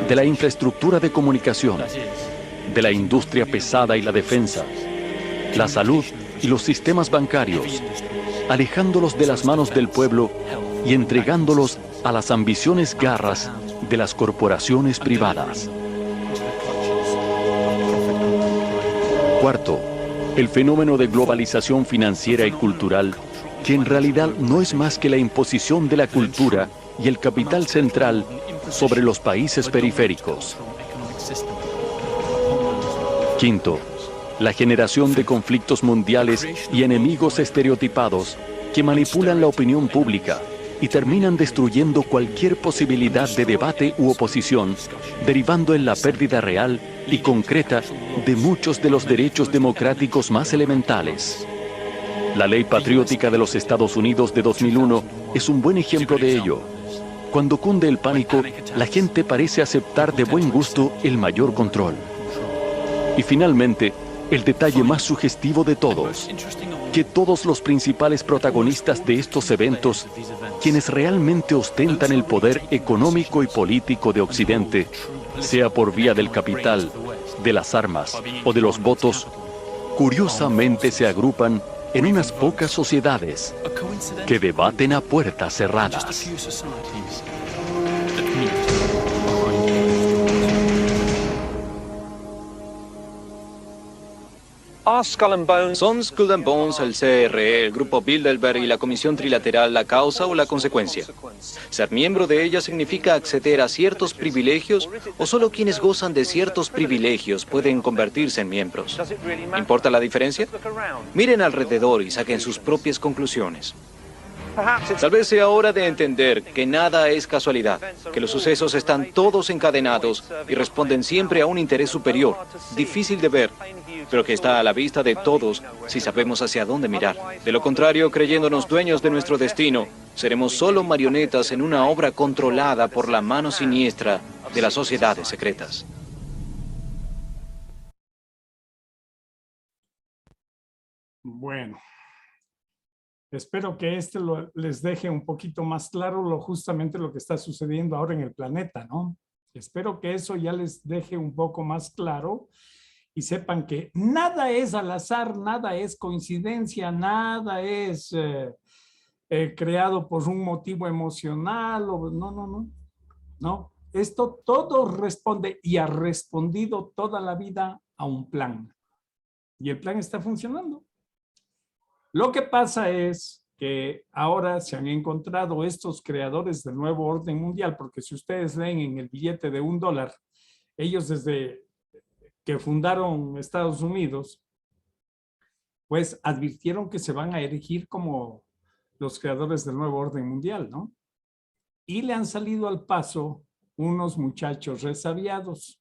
de la infraestructura de comunicación, de la industria pesada y la defensa, la salud y los sistemas bancarios, alejándolos de las manos del pueblo y entregándolos a las ambiciones garras de las corporaciones privadas. Cuarto, el fenómeno de globalización financiera y cultural, que en realidad no es más que la imposición de la cultura y el capital central sobre los países periféricos. Quinto, la generación de conflictos mundiales y enemigos estereotipados que manipulan la opinión pública y terminan destruyendo cualquier posibilidad de debate u oposición, derivando en la pérdida real y concreta de muchos de los derechos democráticos más elementales. La Ley Patriótica de los Estados Unidos de 2001 es un buen ejemplo de ello. Cuando cunde el pánico, la gente parece aceptar de buen gusto el mayor control. Y finalmente, el detalle más sugestivo de todos, que todos los principales protagonistas de estos eventos, quienes realmente ostentan el poder económico y político de Occidente, sea por vía del capital, de las armas o de los votos, curiosamente se agrupan en unas pocas sociedades que debaten a puertas cerradas. Son Skull and Bones, el CRE, el Grupo Bilderberg y la Comisión Trilateral la causa o la consecuencia. ¿Ser miembro de ella significa acceder a ciertos privilegios o solo quienes gozan de ciertos privilegios pueden convertirse en miembros? ¿Importa la diferencia? Miren alrededor y saquen sus propias conclusiones. Tal vez sea hora de entender que nada es casualidad, que los sucesos están todos encadenados y responden siempre a un interés superior, difícil de ver, pero que está a la vista de todos si sabemos hacia dónde mirar. De lo contrario, creyéndonos dueños de nuestro destino, seremos solo marionetas en una obra controlada por la mano siniestra de las sociedades secretas. Bueno. Espero que les deje un poquito más claro justamente lo que está sucediendo ahora en el planeta, ¿no? Espero que eso ya les deje un poco más claro y sepan que nada es al azar, nada es coincidencia, nada es creado por un motivo emocional. No. Esto todo responde y ha respondido toda la vida a un plan. Y el plan está funcionando. Lo que pasa es que ahora se han encontrado estos creadores del nuevo orden mundial, porque si ustedes leen en el billete de $1, ellos desde que fundaron Estados Unidos, pues advirtieron que se van a erigir como los creadores del nuevo orden mundial, ¿no? Y le han salido al paso unos muchachos resabiados.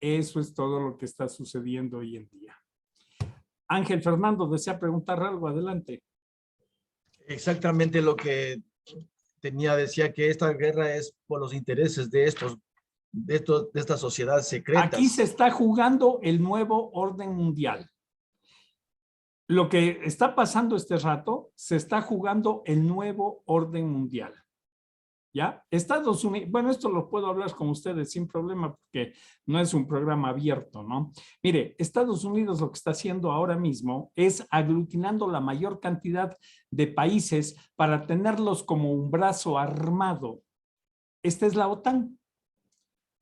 Eso es todo lo que está sucediendo hoy en día. Ángel Fernando, ¿desea preguntar algo? Adelante. Exactamente lo que decía que esta guerra es por los intereses de estas sociedades secretas. Aquí se está jugando el nuevo orden mundial. Lo que está pasando este rato, se está jugando el nuevo orden mundial. ¿Ya? Estados Unidos, bueno, esto lo puedo hablar con ustedes sin problema porque no es un programa abierto, ¿no? Mire, Estados Unidos lo que está haciendo ahora mismo es aglutinando la mayor cantidad de países para tenerlos como un brazo armado. Esta es la OTAN.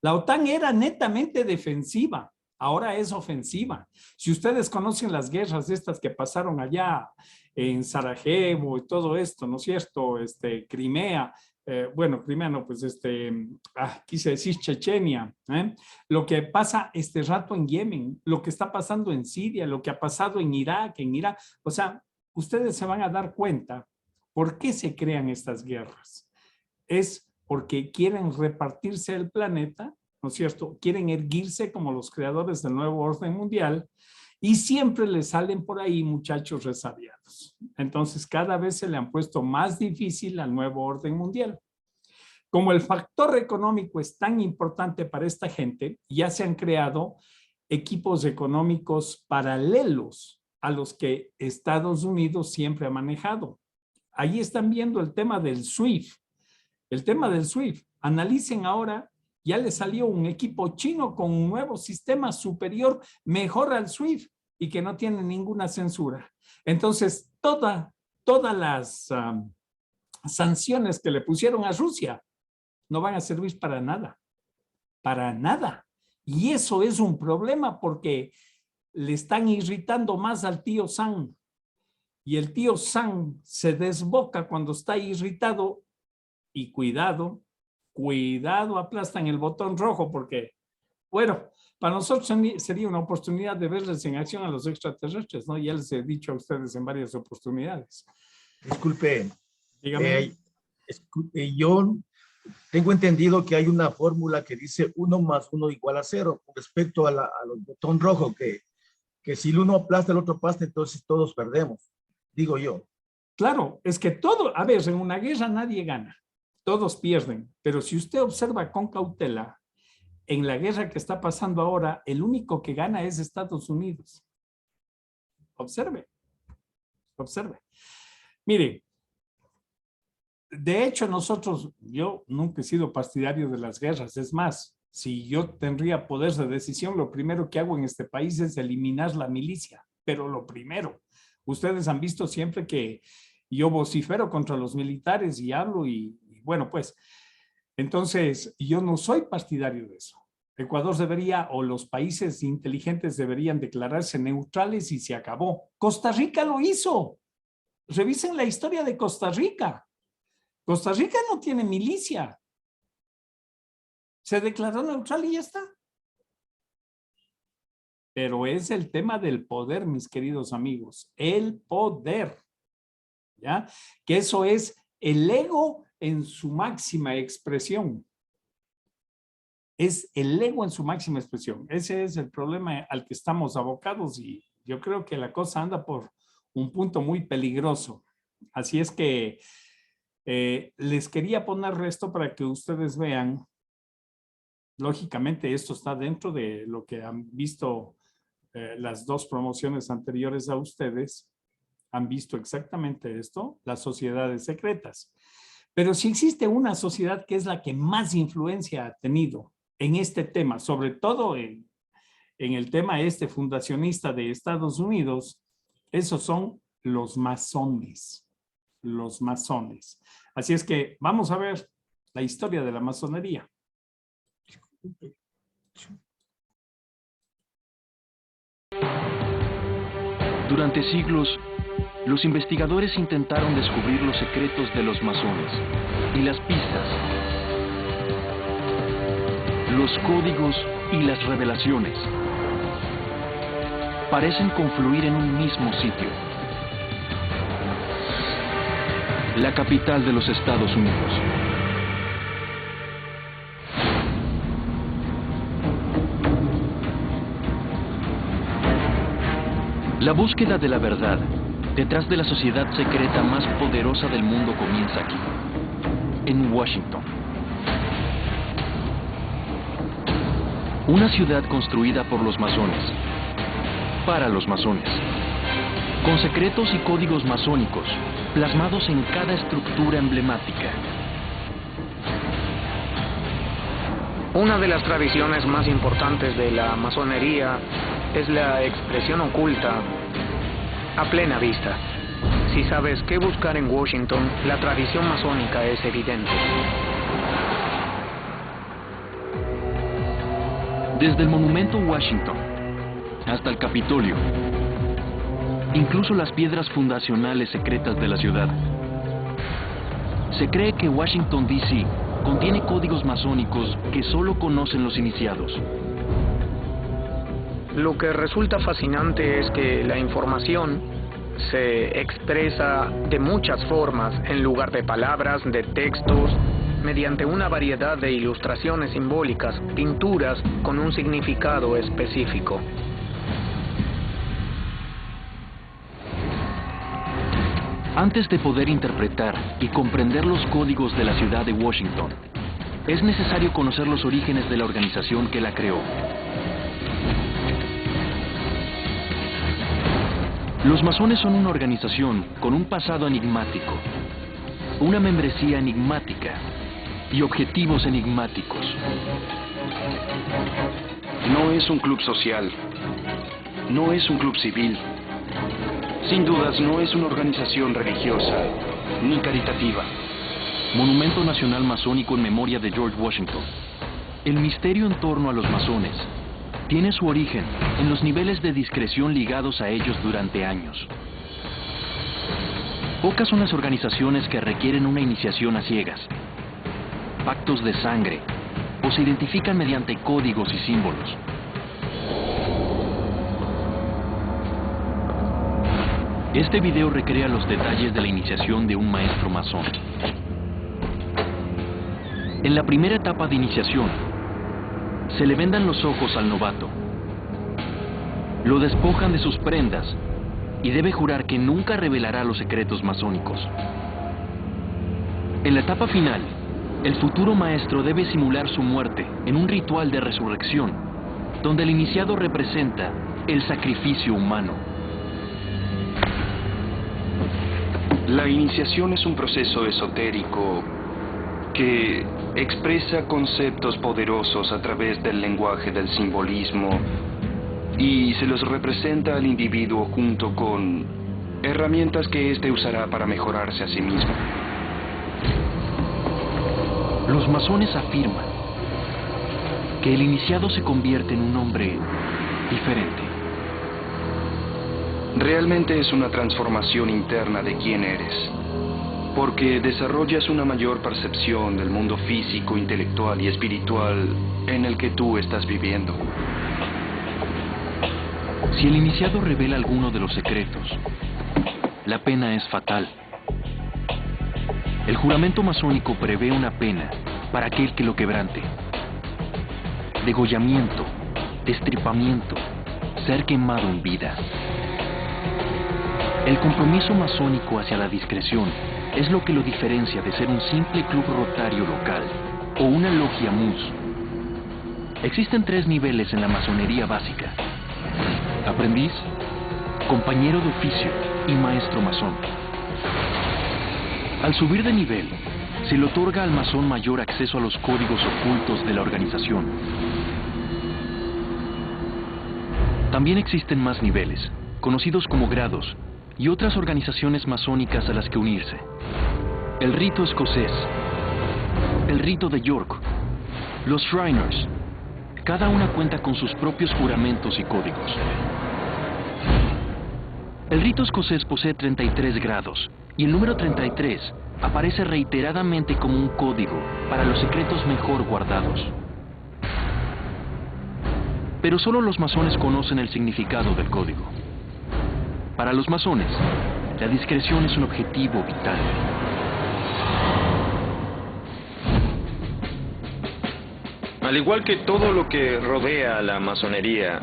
La OTAN era netamente defensiva, ahora es ofensiva. Si ustedes conocen las guerras estas que pasaron allá en Sarajevo y todo esto, ¿no es cierto? Crimea, bueno, Crimea no, pues quise decir Chechenia, lo que pasa este rato en Yemen, lo que está pasando en Siria, lo que ha pasado en Irak, o sea, ustedes se van a dar cuenta por qué se crean estas guerras. Es porque quieren repartirse el planeta, ¿no es cierto? Quieren erguirse como los creadores del nuevo orden mundial y siempre les salen por ahí muchachos resabiados. Entonces, cada vez se le han puesto más difícil al nuevo orden mundial. Como el factor económico es tan importante para esta gente, ya se han creado equipos económicos paralelos a los que Estados Unidos siempre ha manejado. Ahí están viendo el tema del SWIFT. El tema del SWIFT. Analicen ahora, ya le salió un equipo chino con un nuevo sistema superior, mejor al SWIFT y que no tiene ninguna censura. Entonces, todas las sanciones que le pusieron a Rusia no van a servir para nada. Para nada. Y eso es un problema porque le están irritando más al tío Sam. Y el tío Sam se desboca cuando está irritado y cuidado, aplastan el botón rojo porque, bueno, para nosotros sería una oportunidad de verles en acción a los extraterrestres, ¿no? Ya les he dicho a ustedes en varias oportunidades. Disculpe, dígame. Yo tengo entendido que hay una fórmula que dice 1 más 1 igual a 0 con respecto al botón rojo, que si el uno aplasta, el otro aplasta, entonces todos perdemos, digo yo. Claro, es que todo, a ver, en una guerra nadie gana, todos pierden, pero si usted observa con cautela, en la guerra que está pasando ahora, el único que gana es Estados Unidos. Observe, observe. Mire, de hecho yo nunca he sido partidario de las guerras. Es más, si yo tendría poder de decisión, lo primero que hago en este país es eliminar la milicia. Pero lo primero, ustedes han visto siempre que yo vocifero contra los militares y hablo y bueno, pues, entonces yo no soy partidario de eso. Ecuador debería, o los países inteligentes deberían declararse neutrales y se acabó. Costa Rica lo hizo. Revisen la historia de Costa Rica. Costa Rica no tiene milicia. Se declaró neutral y ya está. Pero es el tema del poder, mis queridos amigos. El poder. ¿Ya? Que eso es el ego en su máxima expresión. Es el ego en su máxima expresión. Ese es el problema al que estamos abocados y yo creo que la cosa anda por un punto muy peligroso. Así es que les quería poner esto para que ustedes vean. Lógicamente esto está dentro de lo que han visto las dos promociones anteriores a ustedes. Han visto exactamente esto, las sociedades secretas. Pero si existe una sociedad que es la que más influencia ha tenido en este tema, sobre todo en el tema fundacionista de Estados Unidos, esos son los masones. Los masones. Así es que vamos a ver la historia de la masonería. Durante siglos, los investigadores intentaron descubrir los secretos de los masones y las pistas, los códigos y las revelaciones parecen confluir en un mismo sitio, la capital de los Estados Unidos. La búsqueda de la verdad detrás de la sociedad secreta más poderosa del mundo comienza aquí, en Washington. Una ciudad construida por los masones, para los masones, con secretos y códigos masónicos plasmados en cada estructura emblemática. Una de las tradiciones más importantes de la masonería es la expresión oculta a plena vista. Si sabes qué buscar en Washington, la tradición masónica es evidente. Desde el monumento Washington hasta el Capitolio, incluso las piedras fundacionales secretas de la ciudad. Se cree que Washington, D.C. contiene códigos masónicos que solo conocen los iniciados. Lo que resulta fascinante es que la información se expresa de muchas formas, en lugar de palabras, de textos, mediante una variedad de ilustraciones simbólicas, pinturas con un significado específico. Antes de poder interpretar y comprender los códigos de la ciudad de Washington, es necesario conocer los orígenes de la organización que la creó. Los masones son una organización con un pasado enigmático, una membresía enigmática y objetivos enigmáticos. No es un club social, no es un club civil. Sin dudas, no es una organización religiosa ni caritativa. Monumento Nacional Masónico en memoria de George Washington. El misterio en torno a los masones tiene su origen en los niveles de discreción ligados a ellos durante años. Pocas son las organizaciones que requieren una iniciación a ciegas, pactos de sangre, o se identifican mediante códigos y símbolos. Este video recrea los detalles de la iniciación de un maestro masón. En la primera etapa de iniciación, se le vendan los ojos al novato. Lo despojan de sus prendas y debe jurar que nunca revelará los secretos masónicos. En la etapa final, El futuro maestro debe simular su muerte en un ritual de resurrección, donde el iniciado representa el sacrificio humano. La iniciación es un proceso esotérico que expresa conceptos poderosos a través del lenguaje del simbolismo y se los representa al individuo junto con herramientas que éste usará para mejorarse a sí mismo. Los masones afirman que el iniciado se convierte en un hombre diferente. Realmente es una transformación interna de quién eres, porque desarrollas una mayor percepción del mundo físico, intelectual y espiritual en el que tú estás viviendo. Si el iniciado revela alguno de los secretos, la pena es fatal. El juramento masónico prevé una pena para aquel que lo quebrante: degollamiento, destripamiento, ser quemado en vida. El compromiso masónico hacia la discreción es lo que lo diferencia de ser un simple club rotario local o una logia mus. Existen 3 niveles en la masonería básica: aprendiz, compañero de oficio y maestro masón. Al subir de nivel, se le otorga al masón mayor acceso a los códigos ocultos de la organización. También existen más niveles, conocidos como grados, y otras organizaciones masónicas a las que unirse. El rito escocés, el rito de York, los Shriners. Cada una cuenta con sus propios juramentos y códigos. El rito escocés posee 33 grados, y el número 33 aparece reiteradamente como un código para los secretos mejor guardados. Pero solo los masones conocen el significado del código. Para los masones, la discreción es un objetivo vital. Al igual que todo lo que rodea a la masonería,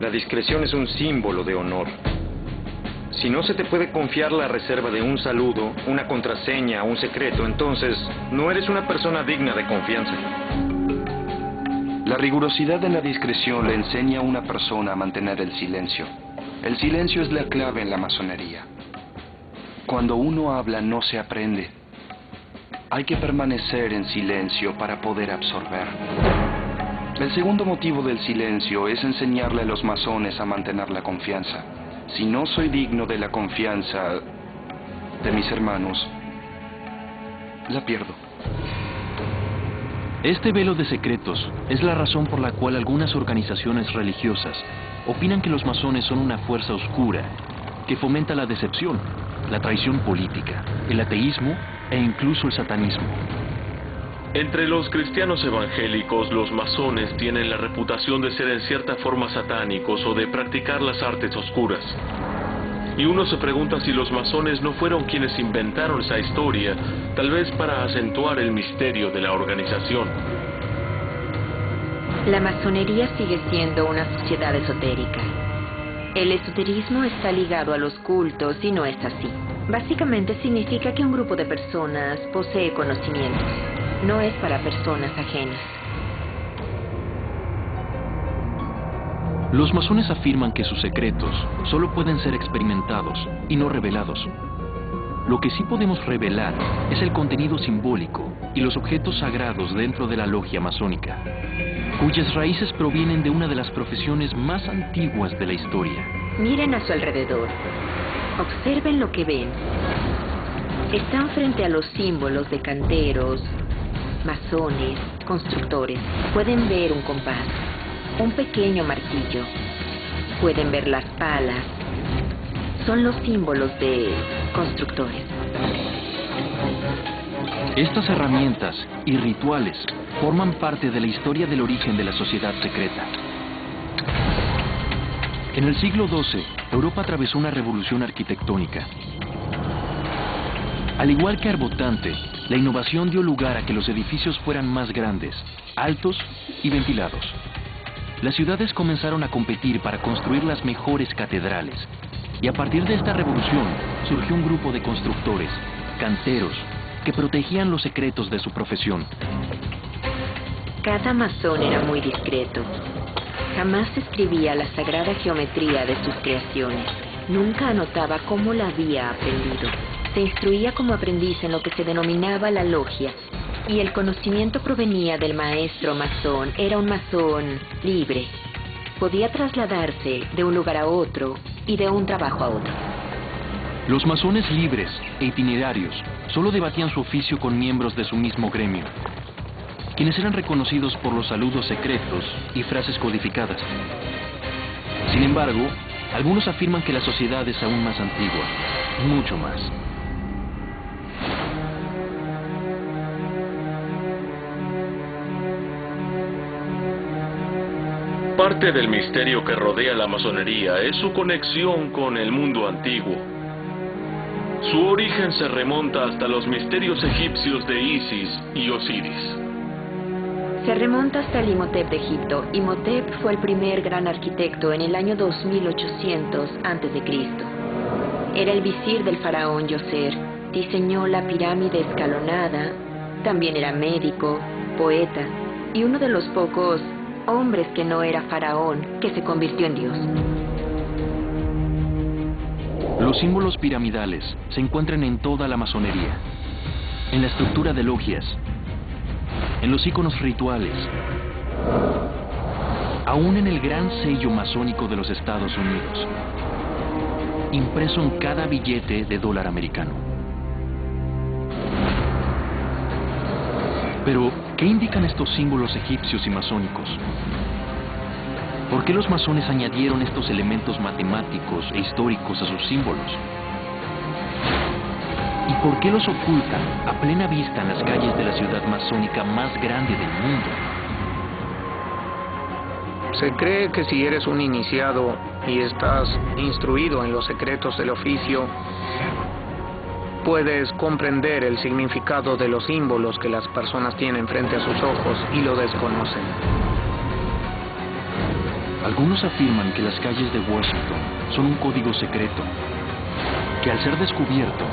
la discreción es un símbolo de honor. Si no se te puede confiar la reserva de un saludo, una contraseña o un secreto, entonces no eres una persona digna de confianza. La rigurosidad de la discreción le enseña a una persona a mantener el silencio. El silencio es la clave en la masonería. Cuando uno habla no se aprende. Hay que permanecer en silencio para poder absorber. El segundo motivo del silencio es enseñarle a los masones a mantener la confianza. Si no soy digno de la confianza de mis hermanos, la pierdo. Este velo de secretos es la razón por la cual algunas organizaciones religiosas opinan que los masones son una fuerza oscura que fomenta la decepción, la traición política, el ateísmo e incluso el satanismo. Entre los cristianos evangélicos, los masones tienen la reputación de ser en cierta forma satánicos o de practicar las artes oscuras. Y uno se pregunta si los masones no fueron quienes inventaron esa historia, tal vez para acentuar el misterio de la organización. La masonería sigue siendo una sociedad esotérica. El esoterismo está ligado a los cultos y no es así. Básicamente significa que un grupo de personas posee conocimientos. No es para personas ajenas. Los masones afirman que sus secretos solo pueden ser experimentados y no revelados. Lo que sí podemos revelar es el contenido simbólico y los objetos sagrados dentro de la logia masónica, cuyas raíces provienen de una de las profesiones más antiguas de la historia. Miren a su alrededor. Observen lo que ven. Están frente a los símbolos de canteros, masones, constructores. Pueden ver un compás, un pequeño martillo. Pueden ver las palas. Son los símbolos de constructores. Estas herramientas y rituales forman parte de la historia del origen de la sociedad secreta. En el siglo XII, Europa atravesó una revolución arquitectónica. Al igual que Arbotante, la innovación dio lugar a que los edificios fueran más grandes, altos y ventilados. Las ciudades comenzaron a competir para construir las mejores catedrales, y a partir de esta revolución surgió un grupo de constructores, canteros, que protegían los secretos de su profesión. Cada masón era muy discreto. Jamás escribía la sagrada geometría de sus creaciones. Nunca anotaba cómo la había aprendido. Se instruía como aprendiz en lo que se denominaba la logia, y el conocimiento provenía del maestro masón. Era un masón libre. Podía trasladarse de un lugar a otro y de un trabajo a otro. Los masones libres e itinerarios solo debatían su oficio con miembros de su mismo gremio, quienes eran reconocidos por los saludos secretos y frases codificadas. Sin embargo, algunos afirman que la sociedad es aún más antigua, mucho más. Parte del misterio que rodea la masonería es su conexión con el mundo antiguo. Su origen se remonta hasta los misterios egipcios de Isis y Osiris. Se remonta hasta el Imhotep de Egipto. Imhotep fue el primer gran arquitecto en el año 2800 a.C. Era el visir del faraón Djoser. Diseñó la pirámide escalonada. También era médico, poeta y uno de los pocos hombres que no era faraón, que se convirtió en Dios. Los símbolos piramidales se encuentran en toda la masonería, en la estructura de logias, en los iconos rituales, aún en el gran sello masónico de los Estados Unidos, impreso en cada billete de dólar americano. Pero, ¿qué indican estos símbolos egipcios y masónicos? ¿Por qué los masones añadieron estos elementos matemáticos e históricos a sus símbolos? ¿Y por qué los ocultan a plena vista en las calles de la ciudad masónica más grande del mundo? Se cree que si eres un iniciado y estás instruido en los secretos del oficio, puedes comprender el significado de los símbolos que las personas tienen frente a sus ojos y lo desconocen. Algunos afirman que las calles de Washington son un código secreto, que al ser descubierto,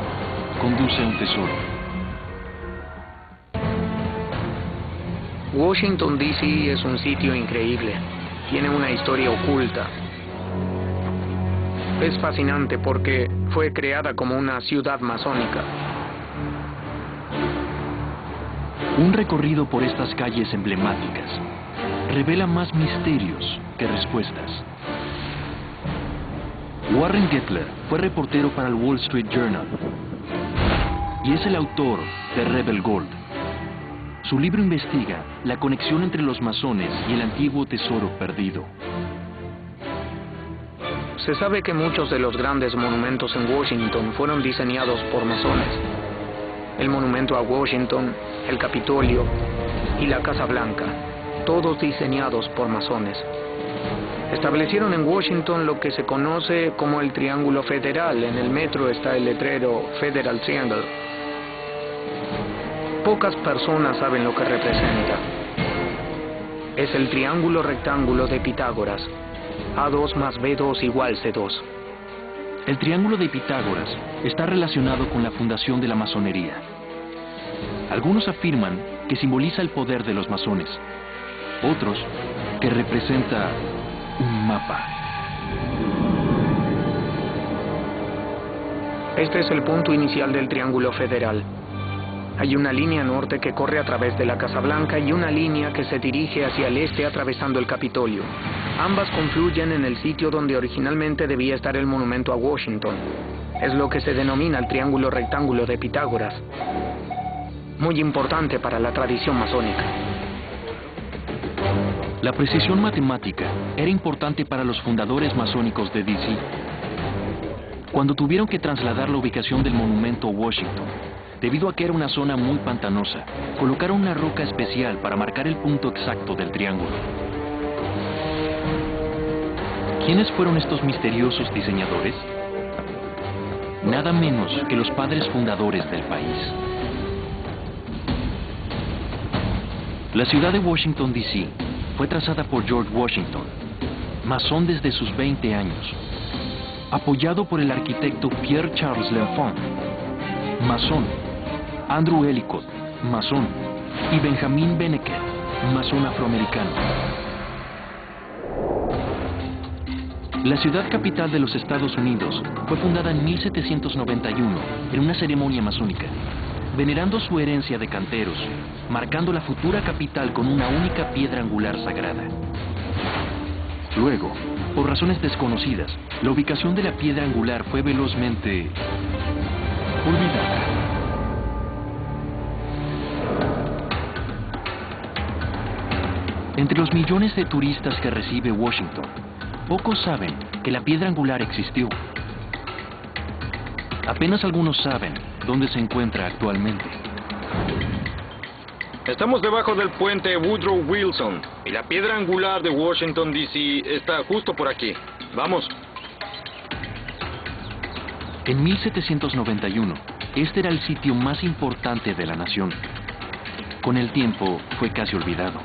conduce a un tesoro. Washington, D.C. es un sitio increíble. Tiene una historia oculta. Es fascinante porque fue creada como una ciudad masónica. Un recorrido por estas calles emblemáticas revela más misterios que respuestas. Warren Gettler fue reportero para el Wall Street Journal y es el autor de Rebel Gold. Su libro investiga la conexión entre los masones y el antiguo tesoro perdido. Se sabe que muchos de los grandes monumentos en Washington fueron diseñados por masones. El monumento a Washington, el Capitolio y la Casa Blanca, todos diseñados por masones. Establecieron en Washington lo que se conoce como el Triángulo Federal. En el metro está el letrero Federal Triangle. Pocas personas saben lo que representa. Es el triángulo rectángulo de Pitágoras. A2 más B2 igual C2. El triángulo de Pitágoras está relacionado con la fundación de la masonería. Algunos afirman que simboliza el poder de los masones. Otros, que representa un mapa. Este es el punto inicial del Triángulo Federal. Hay una línea norte que corre a través de la Casa Blanca y una línea que se dirige hacia el este atravesando el Capitolio. Ambas confluyen en el sitio donde originalmente debía estar el monumento a Washington. Es lo que se denomina el Triángulo Rectángulo de Pitágoras. Muy importante para la tradición masónica. La precisión matemática era importante para los fundadores masónicos de D.C. Cuando tuvieron que trasladar la ubicación del monumento a Washington, debido a que era una zona muy pantanosa, colocaron una roca especial para marcar el punto exacto del triángulo. ¿Quiénes fueron estos misteriosos diseñadores? Nada menos que los padres fundadores del país. La ciudad de Washington, D.C. fue trazada por George Washington, masón desde sus 20 años, apoyado por el arquitecto Pierre Charles L'Enfant, masón, Andrew Ellicott, masón, y Benjamin Benneket, masón afroamericano. La ciudad capital de los Estados Unidos fue fundada en 1791 en una ceremonia masónica, venerando su herencia de canteros, marcando la futura capital con una única piedra angular sagrada. Luego, por razones desconocidas, la ubicación de la piedra angular fue velozmente olvidada. Entre los millones de turistas que recibe Washington, pocos saben que la piedra angular existió. Apenas algunos saben dónde se encuentra actualmente. Estamos debajo del puente Woodrow Wilson y la piedra angular de Washington, D.C. está justo por aquí. Vamos. En 1791, este era el sitio más importante de la nación. Con el tiempo, fue casi olvidado.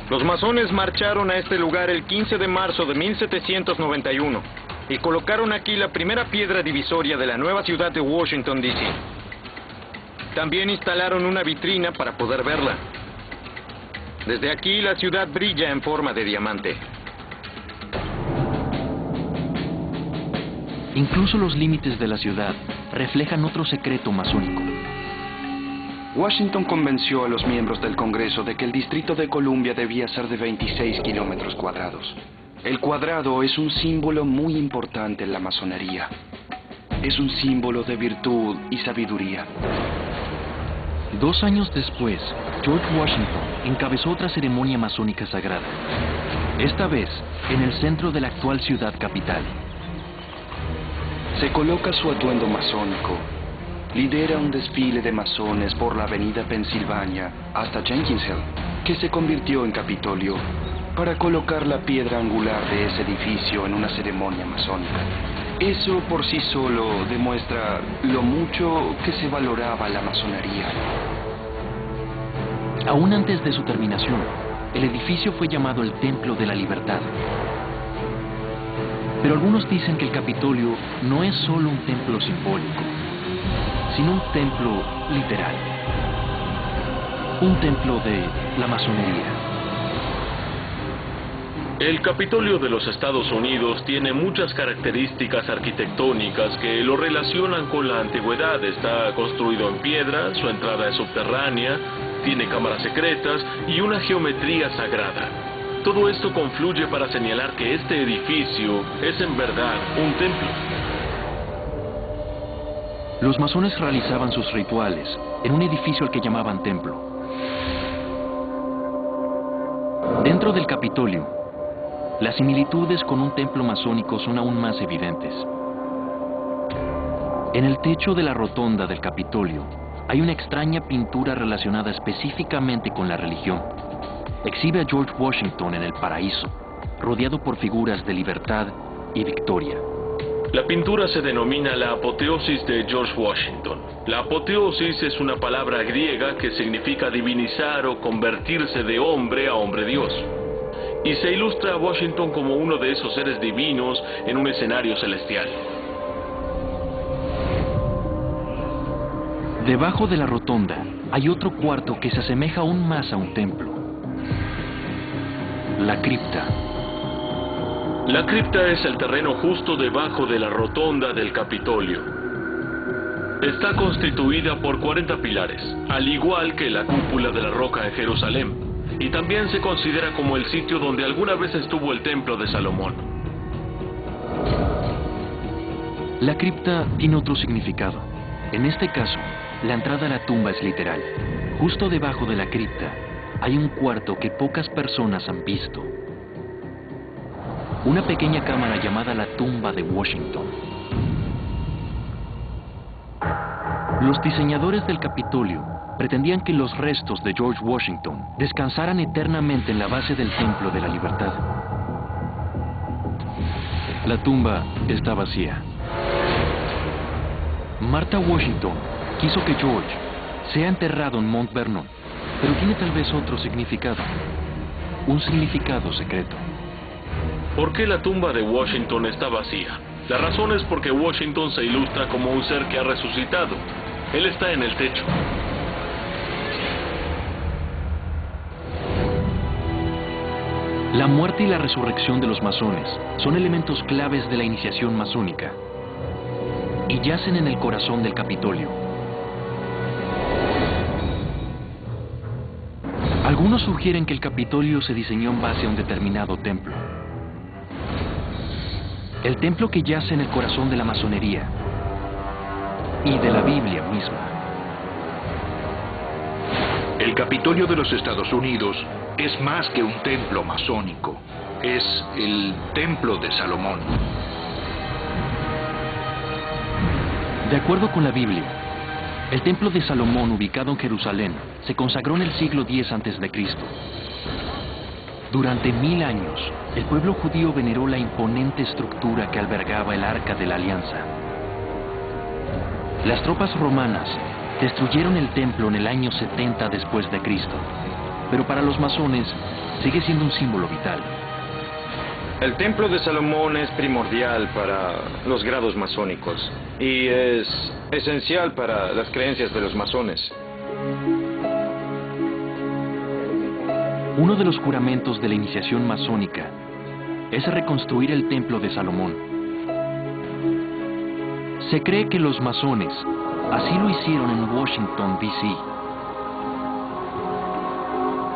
Los masones marcharon a este lugar el 15 de marzo de 1791 y colocaron aquí la primera piedra divisoria de la nueva ciudad de Washington, D.C. También instalaron una vitrina para poder verla. Desde aquí la ciudad brilla en forma de diamante. Incluso los límites de la ciudad reflejan otro secreto masónico. Washington convenció a los miembros del Congreso de que el Distrito de Columbia debía ser de 26 kilómetros cuadrados. El cuadrado es un símbolo muy importante en la masonería. Es un símbolo de virtud y sabiduría. 2 años después, George Washington encabezó otra ceremonia masónica sagrada, esta vez en el centro de la actual ciudad capital. Se coloca su atuendo masónico, lidera un desfile de masones por la avenida Pensilvania hasta Jenkins Hill, que se convirtió en Capitolio, para colocar la piedra angular de ese edificio en una ceremonia masónica. Eso por sí solo demuestra lo mucho que se valoraba la masonería. Aún antes de su terminación, el edificio fue llamado el Templo de la Libertad. Pero algunos dicen que el Capitolio no es solo un templo simbólico, sino un templo literal. Un templo de la masonería. El Capitolio de los Estados Unidos tiene muchas características arquitectónicas que lo relacionan con la antigüedad. Está construido en piedra, su entrada es subterránea, tiene cámaras secretas y una geometría sagrada. Todo esto confluye para señalar que este edificio es en verdad un templo. Los masones realizaban sus rituales en un edificio al que llamaban templo. Dentro del Capitolio, las similitudes con un templo masónico son aún más evidentes. En el techo de la rotonda del Capitolio hay una extraña pintura relacionada específicamente con la religión. Exhibe a George Washington en el paraíso, rodeado por figuras de libertad y victoria. La pintura se denomina la apoteosis de George Washington. La apoteosis es una palabra griega que significa divinizar o convertirse de hombre a hombre Dios. Y se ilustra a Washington como uno de esos seres divinos en un escenario celestial. Debajo de la rotonda hay otro cuarto que se asemeja aún más a un templo. La cripta. La cripta es el terreno justo debajo de la rotonda del Capitolio. Está constituida por 40 pilares, al igual que la cúpula de la roca en Jerusalén, y también se considera como el sitio donde alguna vez estuvo el templo de Salomón. La cripta tiene otro significado. En este caso, la entrada a la tumba es literal. Justo debajo de la cripta hay un cuarto que pocas personas han visto. Una pequeña cámara llamada la tumba de Washington. Los diseñadores del Capitolio pretendían que los restos de George Washington descansaran eternamente en la base del Templo de la Libertad. La tumba está vacía. Martha Washington quiso que George sea enterrado en Mount Vernon, pero tiene tal vez otro significado, un significado secreto. ¿Por qué la tumba de Washington está vacía? La razón es porque Washington se ilustra como un ser que ha resucitado. Él está en el techo. La muerte y la resurrección de los masones son elementos claves de la iniciación masónica y yacen en el corazón del Capitolio. Algunos sugieren que el Capitolio se diseñó en base a un determinado templo. El templo que yace en el corazón de la masonería y de la Biblia misma. El Capitolio de los Estados Unidos es más que un templo masónico. Es el Templo de Salomón. De acuerdo con la Biblia, el Templo de Salomón, ubicado en Jerusalén, se consagró en el siglo X a.C. Durante 1000 años, el pueblo judío veneró la imponente estructura que albergaba el Arca de la Alianza. Las tropas romanas destruyeron el templo en el año 70 después de Cristo, pero para los masones sigue siendo un símbolo vital. El Templo de Salomón es primordial para los grados masónicos y es esencial para las creencias de los masones. Uno de los juramentos de la iniciación masónica es reconstruir el Templo de Salomón. Se cree que los masones así lo hicieron en Washington, D.C.,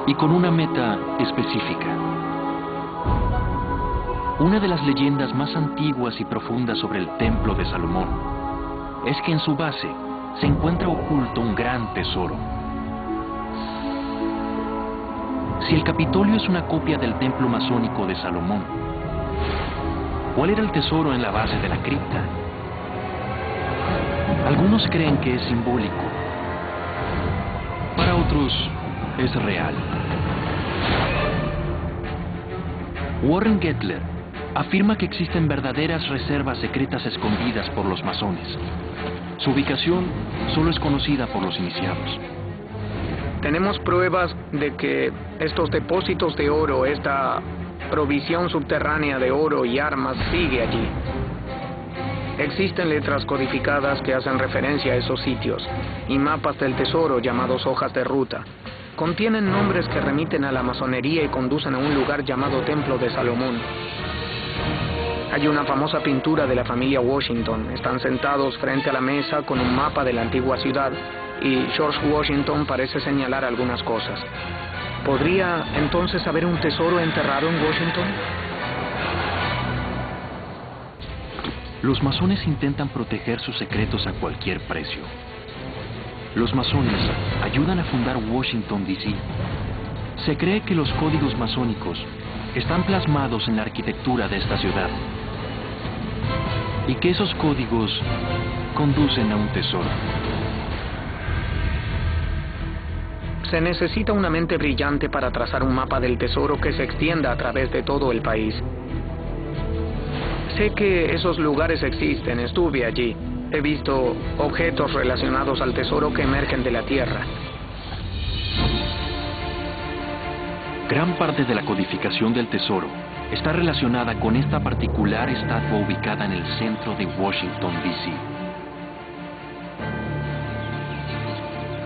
y con una meta específica. Una de las leyendas más antiguas y profundas sobre el Templo de Salomón es que en su base se encuentra oculto un gran tesoro. Si el Capitolio es una copia del templo masónico de Salomón, ¿cuál era el tesoro en la base de la cripta? Algunos creen que es simbólico, para otros es real. Warren Gettler afirma que existen verdaderas reservas secretas escondidas por los masones. Su ubicación solo es conocida por los iniciados. Tenemos pruebas de que estos depósitos de oro, esta provisión subterránea de oro y armas sigue allí. Existen letras codificadas que hacen referencia a esos sitios y mapas del tesoro llamados hojas de ruta. Contienen nombres que remiten a la masonería y conducen a un lugar llamado Templo de Salomón. Hay una famosa pintura de la familia Washington. Están sentados frente a la mesa con un mapa de la antigua ciudad y George Washington parece señalar algunas cosas. ¿Podría entonces haber un tesoro enterrado en Washington? Los masones intentan proteger sus secretos a cualquier precio. Los masones ayudan a fundar Washington, D.C. Se cree que los códigos masónicos están plasmados en la arquitectura de esta ciudad y que esos códigos conducen a un tesoro. Se necesita una mente brillante para trazar un mapa del tesoro que se extienda a través de todo el país. Sé que esos lugares existen, estuve allí. He visto objetos relacionados al tesoro que emergen de la tierra. Gran parte de la codificación del tesoro está relacionada con esta particular estatua ubicada en el centro de Washington, D.C.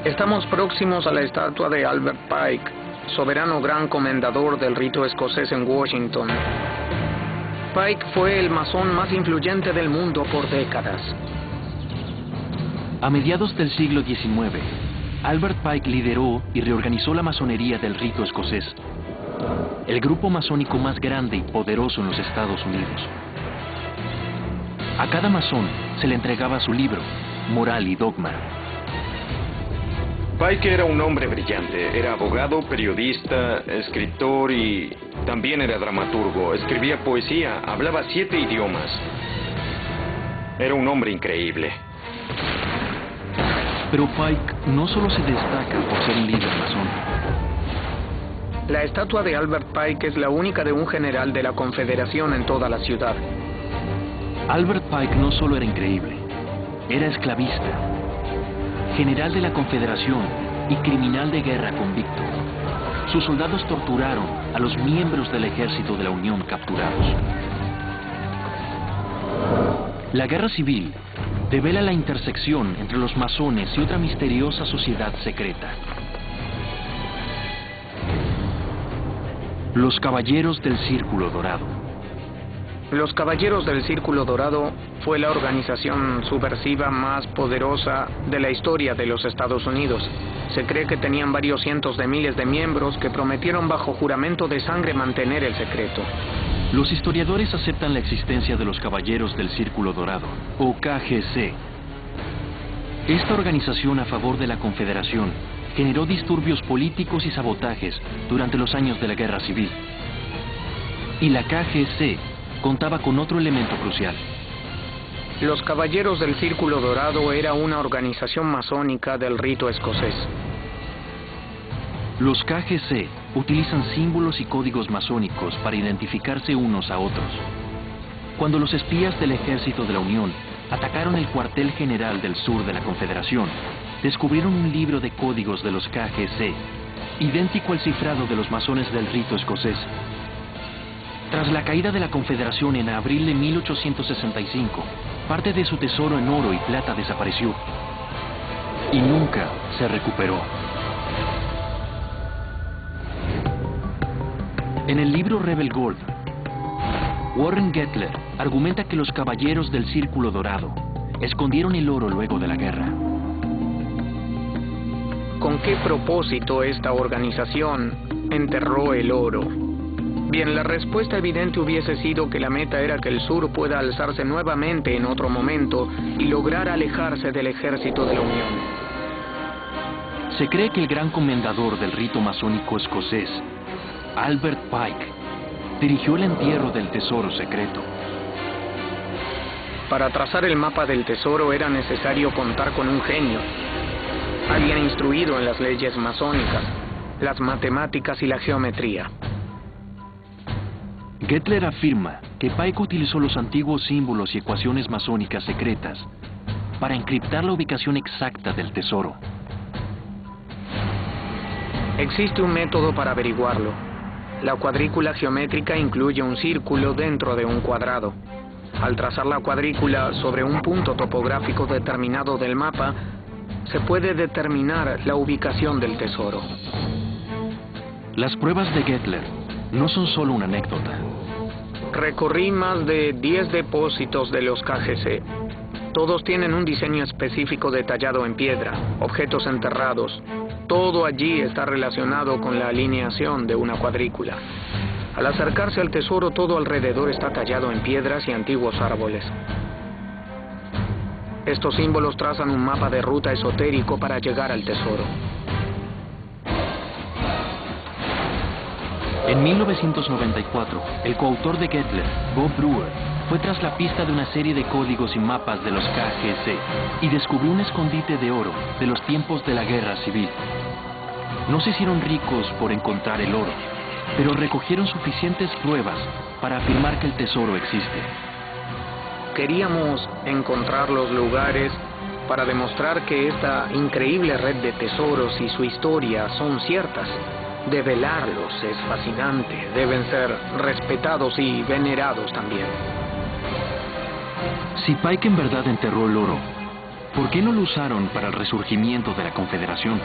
Estamos próximos a la estatua de Albert Pike, soberano gran comendador del rito escocés en Washington. Pike fue el masón más influyente del mundo por décadas. A mediados del siglo XIX, Albert Pike lideró y reorganizó la masonería del rito escocés, el grupo masónico más grande y poderoso en los Estados Unidos. A cada masón se le entregaba su libro, Moral y Dogma. Pike era un hombre brillante. Era abogado, periodista, escritor y también era dramaturgo. Escribía poesía, hablaba 7 idiomas. Era un hombre increíble. Pero Pike no solo se destaca por ser un líder masón. La estatua de Albert Pike es la única de un general de la Confederación en toda la ciudad. Albert Pike no solo era increíble, era esclavista, general de la Confederación y criminal de guerra convicto. Sus soldados torturaron a los miembros del ejército de la Unión capturados. La guerra civil devela la intersección entre los masones y otra misteriosa sociedad secreta. Los Caballeros del Círculo Dorado. Los Caballeros del Círculo Dorado fue la organización subversiva más poderosa de la historia de los Estados Unidos. Se cree que tenían varios cientos de miles de miembros que prometieron bajo juramento de sangre mantener el secreto. Los historiadores aceptan la existencia de los Caballeros del Círculo Dorado, o KGC. Esta organización a favor de la Confederación generó disturbios políticos y sabotajes durante los años de la Guerra Civil. Y la KGC contaba con otro elemento crucial. Los Caballeros del Círculo Dorado era una organización masónica del rito escocés. Los KGC utilizan símbolos y códigos masónicos para identificarse unos a otros. Cuando los espías del Ejército de la Unión atacaron el cuartel general del sur de la Confederación, descubrieron un libro de códigos de los KGC, idéntico al cifrado de los masones del rito escocés. Tras la caída de la Confederación en abril de 1865, parte de su tesoro en oro y plata desapareció y nunca se recuperó. En el libro Rebel Gold, Warren Gettler argumenta que los Caballeros del Círculo Dorado escondieron el oro luego de la guerra. ¿Con qué propósito esta organización enterró el oro? Bien, la respuesta evidente hubiese sido que la meta era que el sur pueda alzarse nuevamente en otro momento y lograr alejarse del ejército de la Unión. Se cree que el gran comendador del rito masónico escocés, Albert Pike, dirigió el entierro del tesoro secreto. Para trazar el mapa del tesoro era necesario contar con un genio, alguien instruido en las leyes masónicas, las matemáticas y la geometría. Gettler afirma que Pike utilizó los antiguos símbolos y ecuaciones masónicas secretas para encriptar la ubicación exacta del tesoro. Existe un método para averiguarlo. La cuadrícula geométrica incluye un círculo dentro de un cuadrado. Al trazar la cuadrícula sobre un punto topográfico determinado del mapa, se puede determinar la ubicación del tesoro. Las pruebas de Gettler no son solo una anécdota. Recorrí más de 10 depósitos de los KGC. Todos tienen un diseño específico detallado en piedra, objetos enterrados. Todo allí está relacionado con la alineación de una cuadrícula. Al acercarse al tesoro, todo alrededor está tallado en piedras y antiguos árboles. Estos símbolos trazan un mapa de ruta esotérico para llegar al tesoro. En 1994, el coautor de Gettler, Bob Brewer, fue tras la pista de una serie de códigos y mapas de los KGC y descubrió un escondite de oro de los tiempos de la Guerra Civil. No se hicieron ricos por encontrar el oro, pero recogieron suficientes pruebas para afirmar que el tesoro existe. Queríamos encontrar los lugares para demostrar que esta increíble red de tesoros y su historia son ciertas. Develarlos es fascinante, deben ser respetados y venerados también. Si Pike en verdad enterró el oro, ¿por qué no lo usaron para el resurgimiento de la Confederación?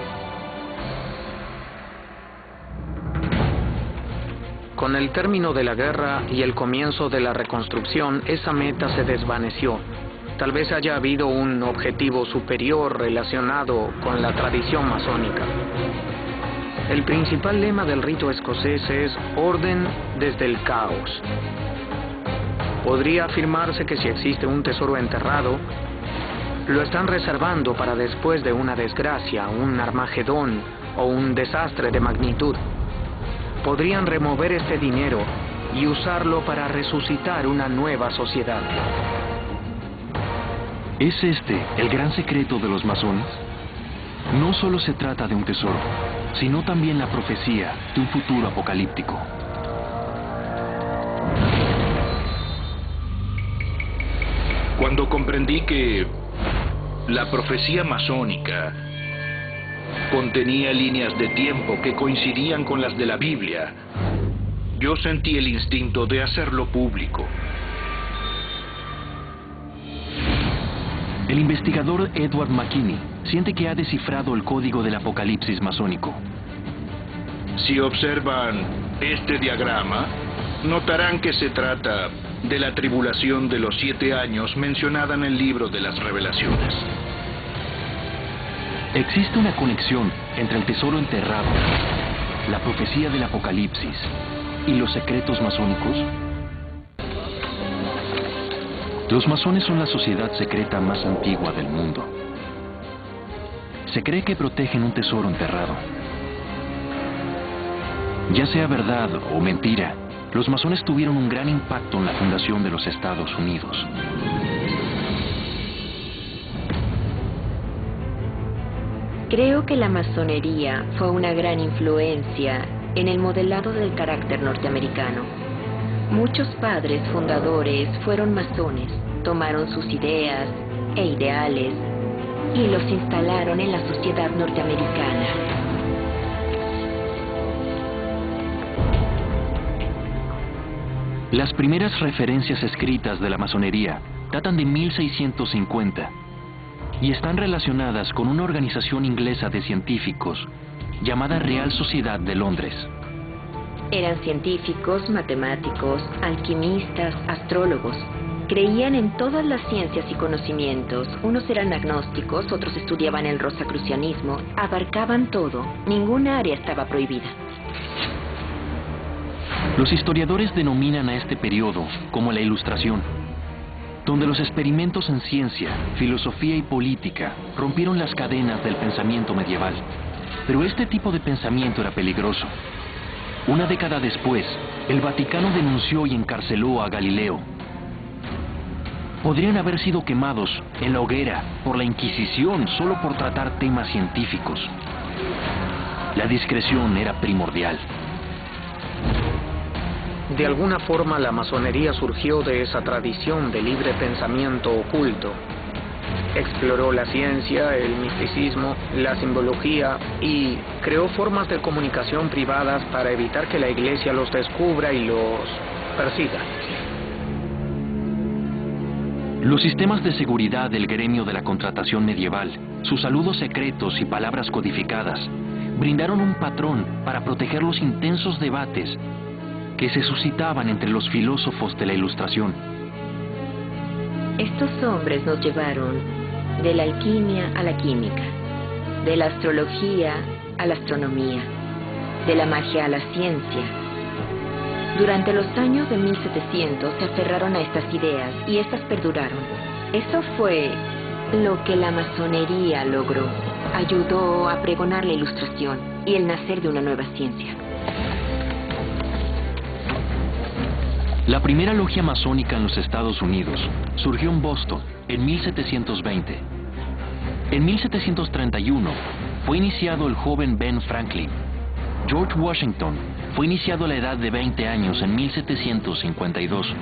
Con el término de la guerra y el comienzo de la reconstrucción, esa meta se desvaneció. Tal vez haya habido un objetivo superior relacionado con la tradición masónica. El principal lema del rito escocés es orden desde el caos. Podría afirmarse que si existe un tesoro enterrado, lo están reservando para después de una desgracia, un Armagedón o un desastre de magnitud. Podrían remover este dinero y usarlo para resucitar una nueva sociedad. ¿Es este el gran secreto de los masones? No solo se trata de un tesoro, sino también la profecía de un futuro apocalíptico. Cuando comprendí que la profecía masónica contenía líneas de tiempo que coincidían con las de la Biblia, yo sentí el instinto de hacerlo público. El investigador Edward McKinney siente que ha descifrado el código del apocalipsis masónico. Si observan este diagrama, notarán que se trata de la tribulación de los 7 años mencionada en el libro de las Revelaciones. ¿Existe una conexión entre el tesoro enterrado, la profecía del apocalipsis y los secretos masónicos? Los masones son la sociedad secreta más antigua del mundo. Se cree que protegen un tesoro enterrado. Ya sea verdad o mentira, los masones tuvieron un gran impacto en la fundación de los Estados Unidos. Creo que la masonería fue una gran influencia en el modelado del carácter norteamericano. Muchos padres fundadores fueron masones, tomaron sus ideas e ideales y los instalaron en la sociedad norteamericana. Las primeras referencias escritas de la masonería datan de 1650 y están relacionadas con una organización inglesa de científicos llamada Real Sociedad de Londres. Eran científicos, matemáticos, alquimistas, astrólogos. Creían en todas las ciencias y conocimientos. Unos eran agnósticos, otros estudiaban el rosacrucianismo. Abarcaban todo. Ninguna área estaba prohibida. Los historiadores denominan a este periodo como la Ilustración, donde los experimentos en ciencia, filosofía y política rompieron las cadenas del pensamiento medieval. Pero este tipo de pensamiento era peligroso. Una década después, el Vaticano denunció y encarceló a Galileo. Podrían haber sido quemados en la hoguera por la Inquisición solo por tratar temas científicos. La discreción era primordial. De alguna forma, la masonería surgió de esa tradición de libre pensamiento oculto. Exploró la ciencia, el misticismo, la simbología y creó formas de comunicación privadas para evitar que la iglesia los descubra y los persiga. Los sistemas de seguridad del gremio de la contratación medieval, sus saludos secretos y palabras codificadas, brindaron un patrón para proteger los intensos debates que se suscitaban entre los filósofos de la Ilustración. Estos hombres nos llevaron de la alquimia a la química, de la astrología a la astronomía, de la magia a la ciencia. Durante los años de 1700 se aferraron a estas ideas y estas perduraron. Eso fue lo que la masonería logró. Ayudó a pregonar la Ilustración y el nacer de una nueva ciencia. La primera logia masónica en los Estados Unidos surgió en Boston en 1720. En 1731 fue iniciado el joven Ben Franklin. George Washington fue iniciado a la edad de 20 años en 1752.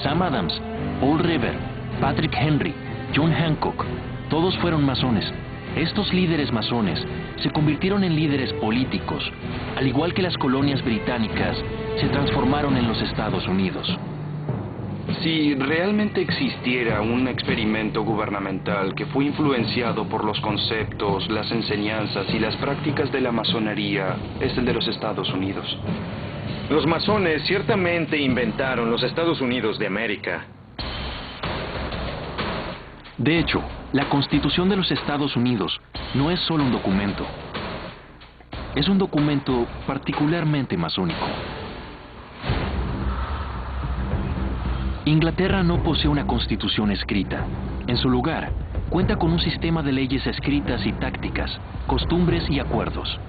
Sam Adams, Paul Revere, Patrick Henry, John Hancock, todos fueron masones. Estos líderes masones se convirtieron en líderes políticos, al igual que las colonias británicas se transformaron en los Estados Unidos. Si realmente existiera un experimento gubernamental que fue influenciado por los conceptos, las enseñanzas y las prácticas de la masonería, es el de los Estados Unidos. Los masones ciertamente inventaron los Estados Unidos de América. De hecho, la Constitución de los Estados Unidos no es solo un documento. Es un documento particularmente masónico. Inglaterra no posee una constitución escrita. En su lugar, cuenta con un sistema de leyes escritas y tácticas, costumbres y acuerdos.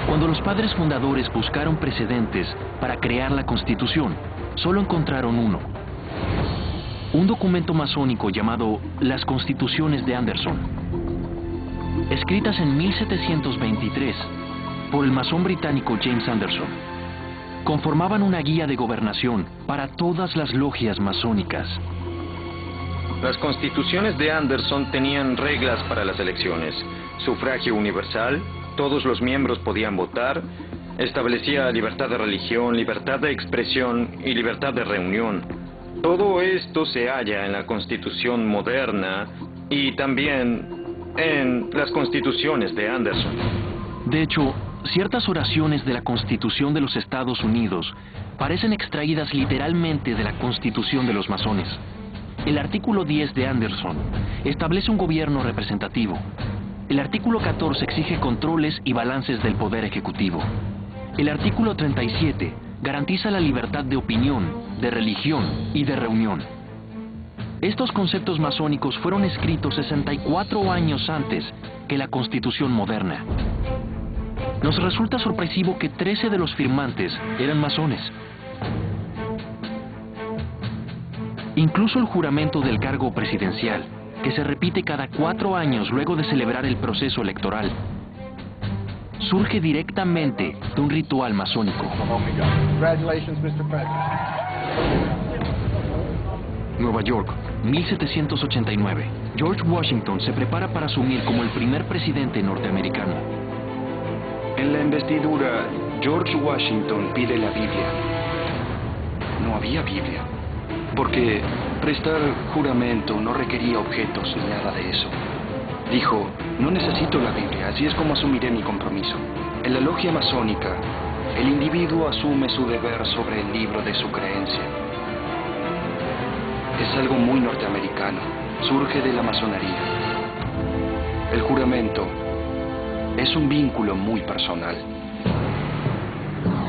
Cuando los padres fundadores buscaron precedentes para crear la constitución, solo encontraron uno. Un documento masónico llamado Las Constituciones de Anderson, escritas en 1723 por el masón británico James Anderson, conformaban una guía de gobernación para todas las logias masónicas. Las constituciones de Anderson tenían reglas para las elecciones, sufragio universal, todos los miembros podían votar, establecía libertad de religión, libertad de expresión y libertad de reunión. Todo esto se halla en la Constitución moderna y también en las constituciones de Anderson. De hecho, ciertas oraciones de la Constitución de los Estados Unidos parecen extraídas literalmente de la Constitución de los masones. El artículo 10 de Anderson establece un gobierno representativo. El artículo 14 exige controles y balances del poder ejecutivo. El artículo 37 garantiza la libertad de opinión, de religión y de reunión. Estos conceptos masónicos fueron escritos 64 años antes que la Constitución moderna. Nos resulta sorpresivo que 13 de los firmantes eran masones. Incluso el juramento del cargo presidencial, que se repite cada 4 años luego de celebrar el proceso electoral, surge directamente de un ritual masónico. Nueva York, 1789. George Washington se prepara para asumir como el primer presidente norteamericano. En la investidura, George Washington pide la Biblia. No había Biblia, porque prestar juramento no requería objetos ni nada de eso. Dijo, no necesito la Biblia, así es como asumiré mi compromiso. En la logia masónica, el individuo asume su deber sobre el libro de su creencia. Es algo muy norteamericano, surge de la masonería. El juramento es un vínculo muy personal.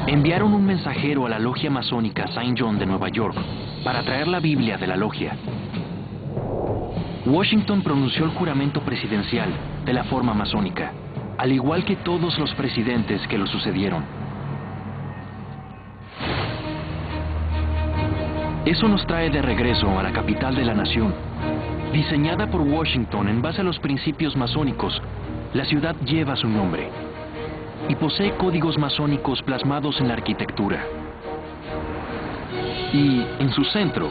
Enviaron un mensajero a la logia masónica St. John de Nueva York para traer la Biblia de la logia. Washington pronunció el juramento presidencial de la forma masónica, al igual que todos los presidentes que lo sucedieron. Eso nos trae de regreso a la capital de la nación. Diseñada por Washington en base a los principios masónicos, la ciudad lleva su nombre y posee códigos masónicos plasmados en la arquitectura. Y en su centro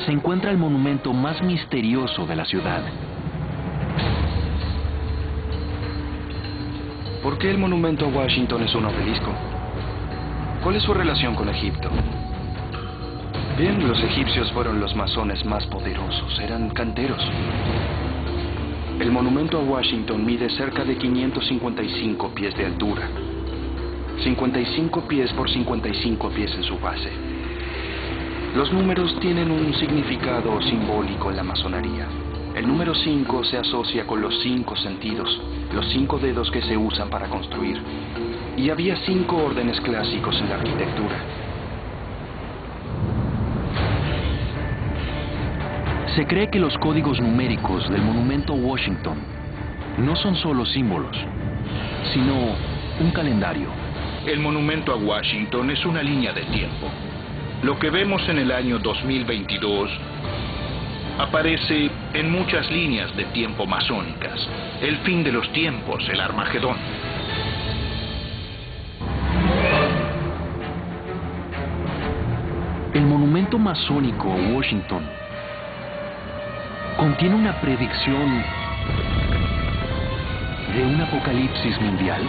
se encuentra el monumento más misterioso de la ciudad. ¿Por qué el monumento a Washington es un obelisco? ¿Cuál es su relación con Egipto? Bien, los egipcios fueron los masones más poderosos, eran canteros. El monumento a Washington mide cerca de 555 pies de altura, 55 pies por 55 pies en su base. Los números tienen un significado simbólico en la masonería. El número 5 se asocia con los 5 sentidos, los 5 dedos que se usan para construir. Y había 5 órdenes clásicos en la arquitectura. Se cree que los códigos numéricos del monumento a Washington no son solo símbolos, sino un calendario. El monumento a Washington es una línea de tiempo. Lo que vemos en el año 2022 aparece en muchas líneas de tiempo masónicas. El fin de los tiempos, el Armagedón. El monumento masónico a Washington contiene una predicción de un apocalipsis mundial.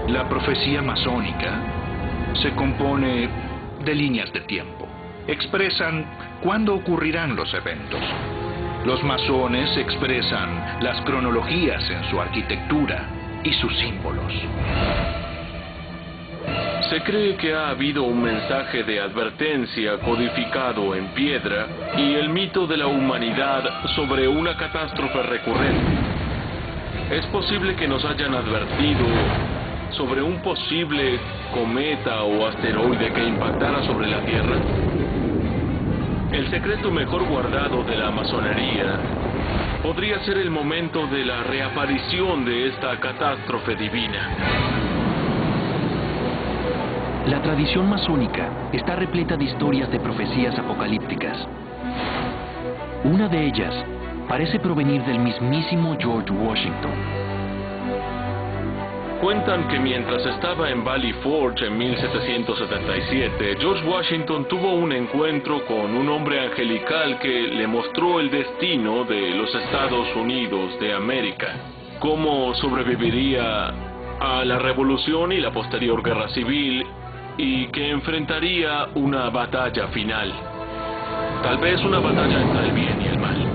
La profecía masónica se compone de líneas de tiempo. Expresan cuándo ocurrirán los eventos. Los masones expresan las cronologías en su arquitectura y sus símbolos. Se cree que ha habido un mensaje de advertencia codificado en piedra y el mito de la humanidad sobre una catástrofe recurrente. Es posible que nos hayan advertido sobre un posible cometa o asteroide que impactara sobre la Tierra. El secreto mejor guardado de la masonería podría ser el momento de la reaparición de esta catástrofe divina. La tradición masónica está repleta de historias de profecías apocalípticas. Una de ellas parece provenir del mismísimo George Washington. Cuentan que mientras estaba en Valley Forge en 1777, George Washington tuvo un encuentro con un hombre angelical que le mostró el destino de los Estados Unidos de América, cómo sobreviviría a la revolución y la posterior guerra civil, y que enfrentaría una batalla final. Tal vez una batalla entre el bien y el mal.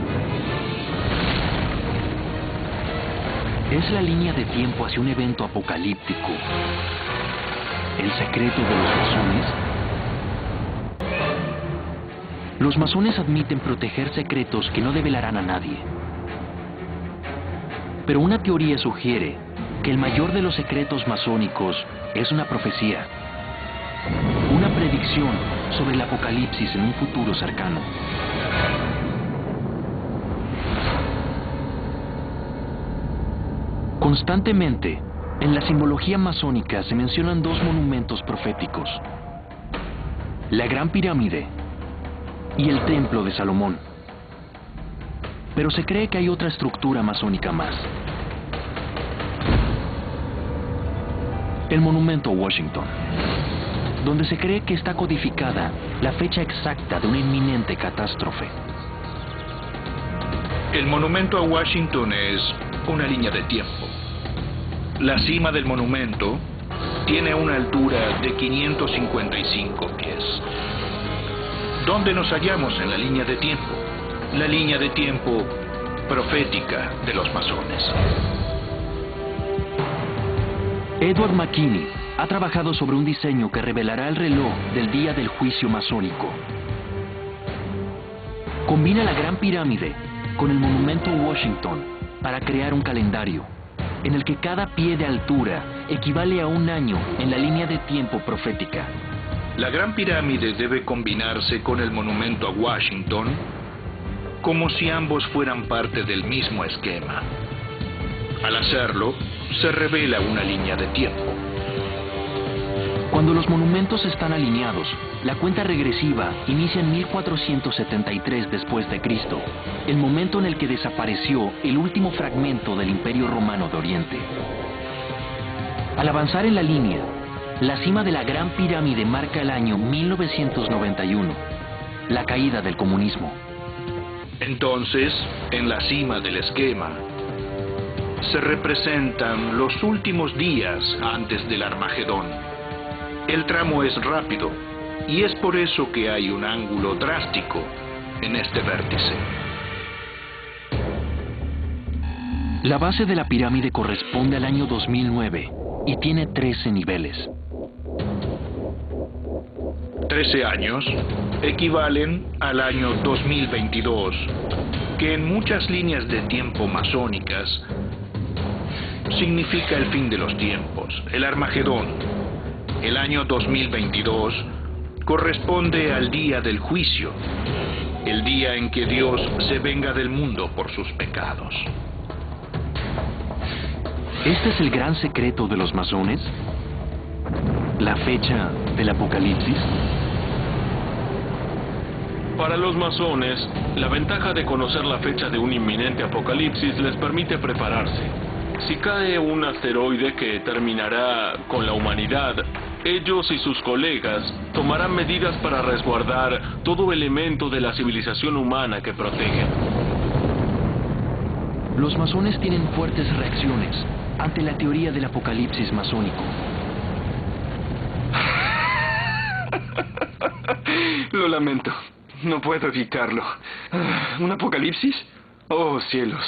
Es la línea de tiempo hacia un evento apocalíptico. ¿El secreto de los masones? Los masones admiten proteger secretos que no develarán a nadie. Pero una teoría sugiere que el mayor de los secretos masónicos es una profecía. Una predicción sobre el apocalipsis en un futuro cercano. Constantemente, en la simbología masónica se mencionan dos monumentos proféticos: la Gran Pirámide y el Templo de Salomón. Pero se cree que hay otra estructura masónica más: el Monumento a Washington, donde se cree que está codificada la fecha exacta de una inminente catástrofe. El monumento a Washington es una línea de tiempo. La cima del monumento tiene una altura de 555 pies. ¿Dónde nos hallamos en la línea de tiempo? La línea de tiempo profética de los masones. Edward McKinney ha trabajado sobre un diseño que revelará el reloj del día del juicio masónico. Combina la Gran Pirámide con el Monumento a Washington para crear un calendario en el que cada pie de altura equivale a un año en la línea de tiempo profética. La Gran Pirámide debe combinarse con el Monumento a Washington como si ambos fueran parte del mismo esquema. Al hacerlo, se revela una línea de tiempo. Cuando los monumentos están alineados, la cuenta regresiva inicia en 1473 después de Cristo, el momento en el que desapareció el último fragmento del Imperio Romano de Oriente. Al avanzar en la línea, la cima de la Gran Pirámide marca el año 1991, la caída del comunismo. Entonces, en la cima del esquema, se representan los últimos días antes del Armagedón. El tramo es rápido, y es por eso que hay un ángulo drástico en este vértice. La base de la pirámide corresponde al año 2009 y tiene 13 niveles. 13 años equivalen al año 2022, que en muchas líneas de tiempo masónicas significa el fin de los tiempos, el Armagedón. El año 2022 corresponde al día del juicio, el día en que Dios se venga del mundo por sus pecados. ¿Este es el gran secreto de los masones? ¿La fecha del apocalipsis? Para los masones, la ventaja de conocer la fecha de un inminente apocalipsis les permite prepararse. Si cae un asteroide que terminará con la humanidad, ellos y sus colegas tomarán medidas para resguardar todo elemento de la civilización humana que protegen. Los masones tienen fuertes reacciones ante la teoría del apocalipsis masónico. Lo lamento. No puedo evitarlo. ¿Un apocalipsis? Oh, cielos.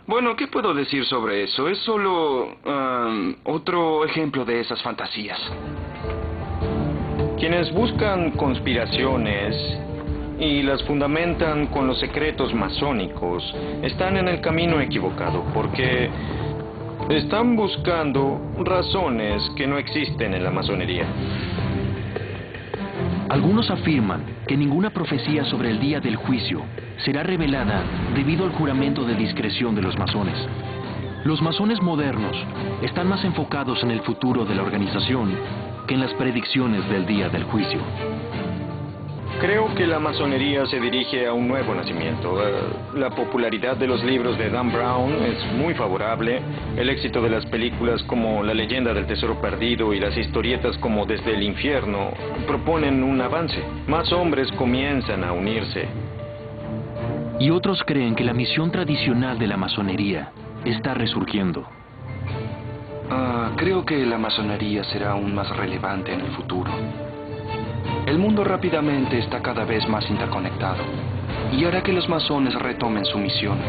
Bueno, ¿qué puedo decir sobre eso? Es solo otro ejemplo de esas fantasías. Quienes buscan conspiraciones y las fundamentan con los secretos masónicos están en el camino equivocado, porque están buscando razones que no existen en la masonería. Algunos afirman que ninguna profecía sobre el día del juicio será revelada debido al juramento de discreción de los masones. Los masones modernos están más enfocados en el futuro de la organización que en las predicciones del día del juicio. Creo que la masonería se dirige a un nuevo nacimiento. La popularidad de los libros de Dan Brown es muy favorable. El éxito de las películas como La leyenda del tesoro perdido y las historietas como Desde el infierno proponen un avance. Más hombres comienzan a unirse. Y otros creen que la misión tradicional de la masonería está resurgiendo. Creo que la masonería será aún más relevante en el futuro. El mundo rápidamente está cada vez más interconectado y hará que los masones retomen su misión.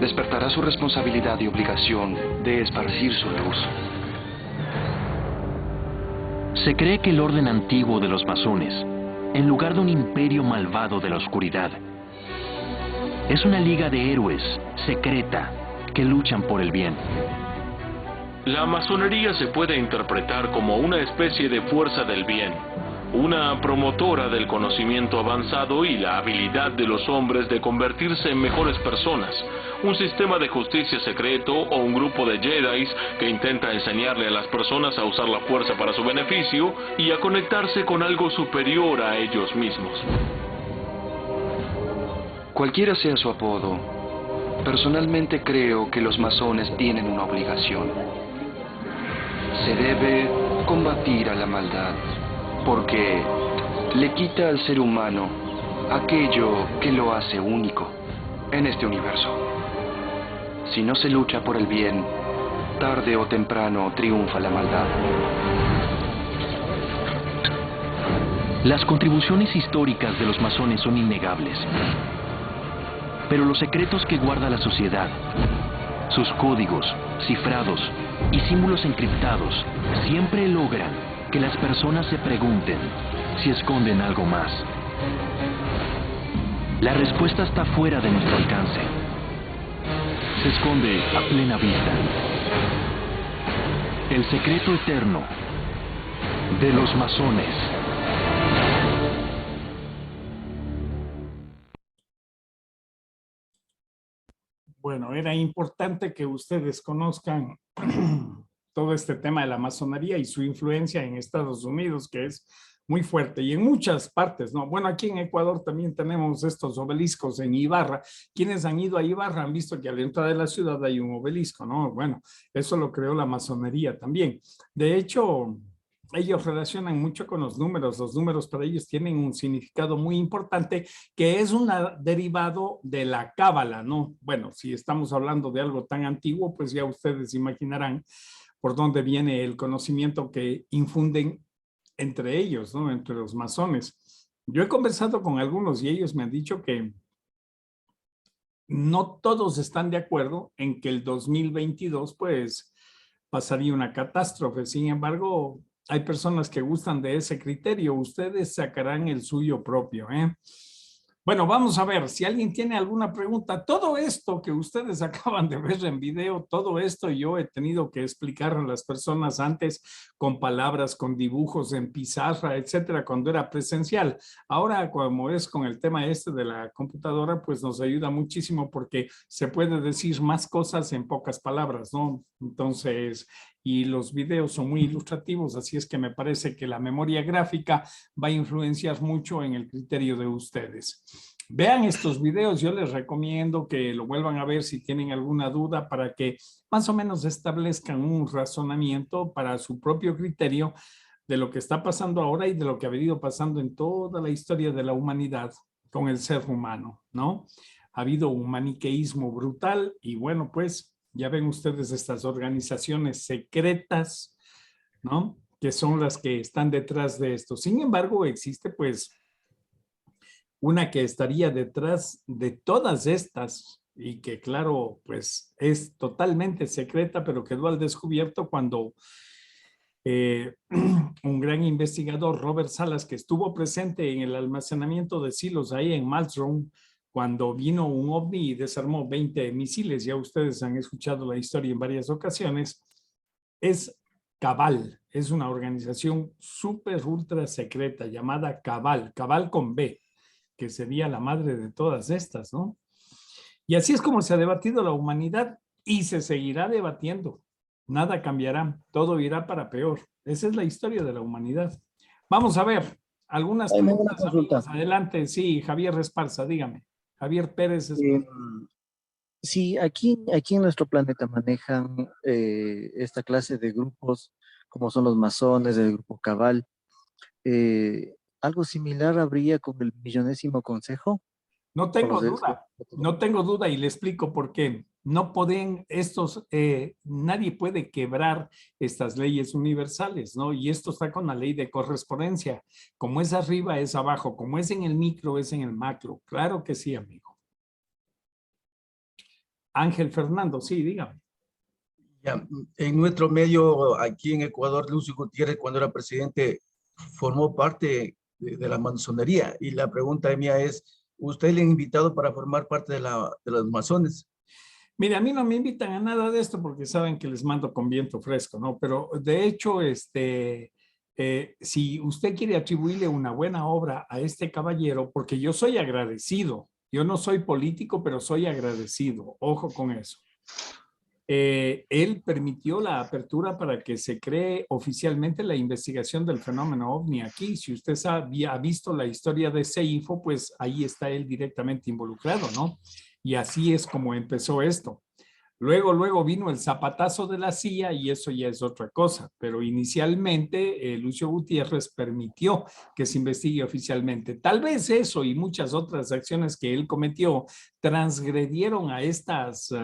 Despertará su responsabilidad y obligación de esparcir su luz. Se cree que el orden antiguo de los masones, en lugar de un imperio malvado de la oscuridad, es una liga de héroes secreta que luchan por el bien. La masonería se puede interpretar como una especie de fuerza del bien, una promotora del conocimiento avanzado y la habilidad de los hombres de convertirse en mejores personas, un sistema de justicia secreto o un grupo de Jedis que intenta enseñarle a las personas a usar la fuerza para su beneficio y a conectarse con algo superior a ellos mismos. Cualquiera sea su apodo, personalmente creo que los masones tienen una obligación. Se debe combatir a la maldad, porque le quita al ser humano aquello que lo hace único en este universo. Si no se lucha por el bien, tarde o temprano triunfa la maldad. Las contribuciones históricas de los masones son innegables. Pero los secretos que guarda la sociedad, sus códigos, cifrados y símbolos encriptados, siempre logran que las personas se pregunten si esconden algo más. La respuesta está fuera de nuestro alcance. Se esconde a plena vista. El secreto eterno de los masones. Bueno, era importante que ustedes conozcan todo este tema de la masonería y su influencia en Estados Unidos, que es muy fuerte, y en muchas partes, ¿no? Bueno, aquí en Ecuador también tenemos estos obeliscos en Ibarra. Quienes han ido a Ibarra han visto que a la entrada de la ciudad hay un obelisco, ¿no? Bueno, eso lo creó la masonería también. De hecho, ellos relacionan mucho con los números. Los números para ellos tienen un significado muy importante, que es un derivado de la cábala, ¿no? Bueno, si estamos hablando de algo tan antiguo, pues ya ustedes imaginarán por dónde viene el conocimiento que infunden entre ellos, ¿no? Entre los masones. Yo he conversado con algunos y ellos me han dicho que no todos están de acuerdo en que el 2022, pues, pasaría una catástrofe. Sin embargo, hay personas que gustan de ese criterio. Ustedes sacarán el suyo propio, ¿eh? Bueno, vamos a ver si alguien tiene alguna pregunta. Todo esto que ustedes acaban de ver en video, todo esto yo he tenido que explicar a las personas antes con palabras, con dibujos en pizarra, etcétera, cuando era presencial. Ahora, como es con el tema este de la computadora, pues nos ayuda muchísimo porque se puede decir más cosas en pocas palabras, ¿no? Entonces, y los videos son muy ilustrativos, así es que me parece que la memoria gráfica va a influenciar mucho en el criterio de ustedes. Vean estos videos, yo les recomiendo que lo vuelvan a ver si tienen alguna duda para que más o menos establezcan un razonamiento para su propio criterio de lo que está pasando ahora y de lo que ha venido pasando en toda la historia de la humanidad con el ser humano, ¿no? Ha habido un maniqueísmo brutal y bueno, pues ya ven ustedes estas organizaciones secretas, ¿no? Que son las que están detrás de esto. Sin embargo, existe pues una que estaría detrás de todas estas y que claro, pues es totalmente secreta, pero quedó al descubierto cuando un gran investigador, Robert Salas, que estuvo presente en el almacenamiento de silos ahí en Malmstrom, cuando vino un ovni y desarmó 20 misiles, ya ustedes han escuchado la historia en varias ocasiones, es Cabal, es una organización súper ultra secreta llamada Cabal, Cabal con B, que sería la madre de todas estas, ¿no? Y así es como se ha debatido la humanidad y se seguirá debatiendo. Nada cambiará, todo irá para peor. Esa es la historia de la humanidad. Vamos a ver algunas preguntas. Adelante, sí, Javier Esparza, dígame. Javier Pérez. Sí, aquí en nuestro planeta manejan esta clase de grupos, como son los masones, el grupo Cabal. ¿Algo similar habría con el millonésimo consejo? No tengo duda y le explico por qué. no pueden nadie puede quebrar estas leyes universales, ¿no? Y esto está con la ley de correspondencia. Como es arriba, es abajo. Como es en el micro, es en el macro. Claro que sí, amigo. Ángel Fernando, sí, dígame. Ya, en nuestro medio, aquí en Ecuador, Lucio Gutiérrez, cuando era presidente, formó parte de la masonería. Y la pregunta mía es, ¿usted le ha invitado para formar parte de los masones? Mire, a mí no me invitan a nada de esto porque saben que les mando con viento fresco, ¿no? Pero de hecho, si usted quiere atribuirle una buena obra a este caballero, porque yo soy agradecido, yo no soy político, pero soy agradecido, ojo con eso. Él permitió la apertura para que se cree oficialmente la investigación del fenómeno OVNI aquí. Si usted ha visto la historia de CEIFO, pues ahí está él directamente involucrado, ¿no? Y así es como empezó esto. Luego vino el zapatazo de la CIA y eso ya es otra cosa. Pero inicialmente Lucio Gutiérrez permitió que se investigue oficialmente. Tal vez eso y muchas otras acciones que él cometió transgredieron a estas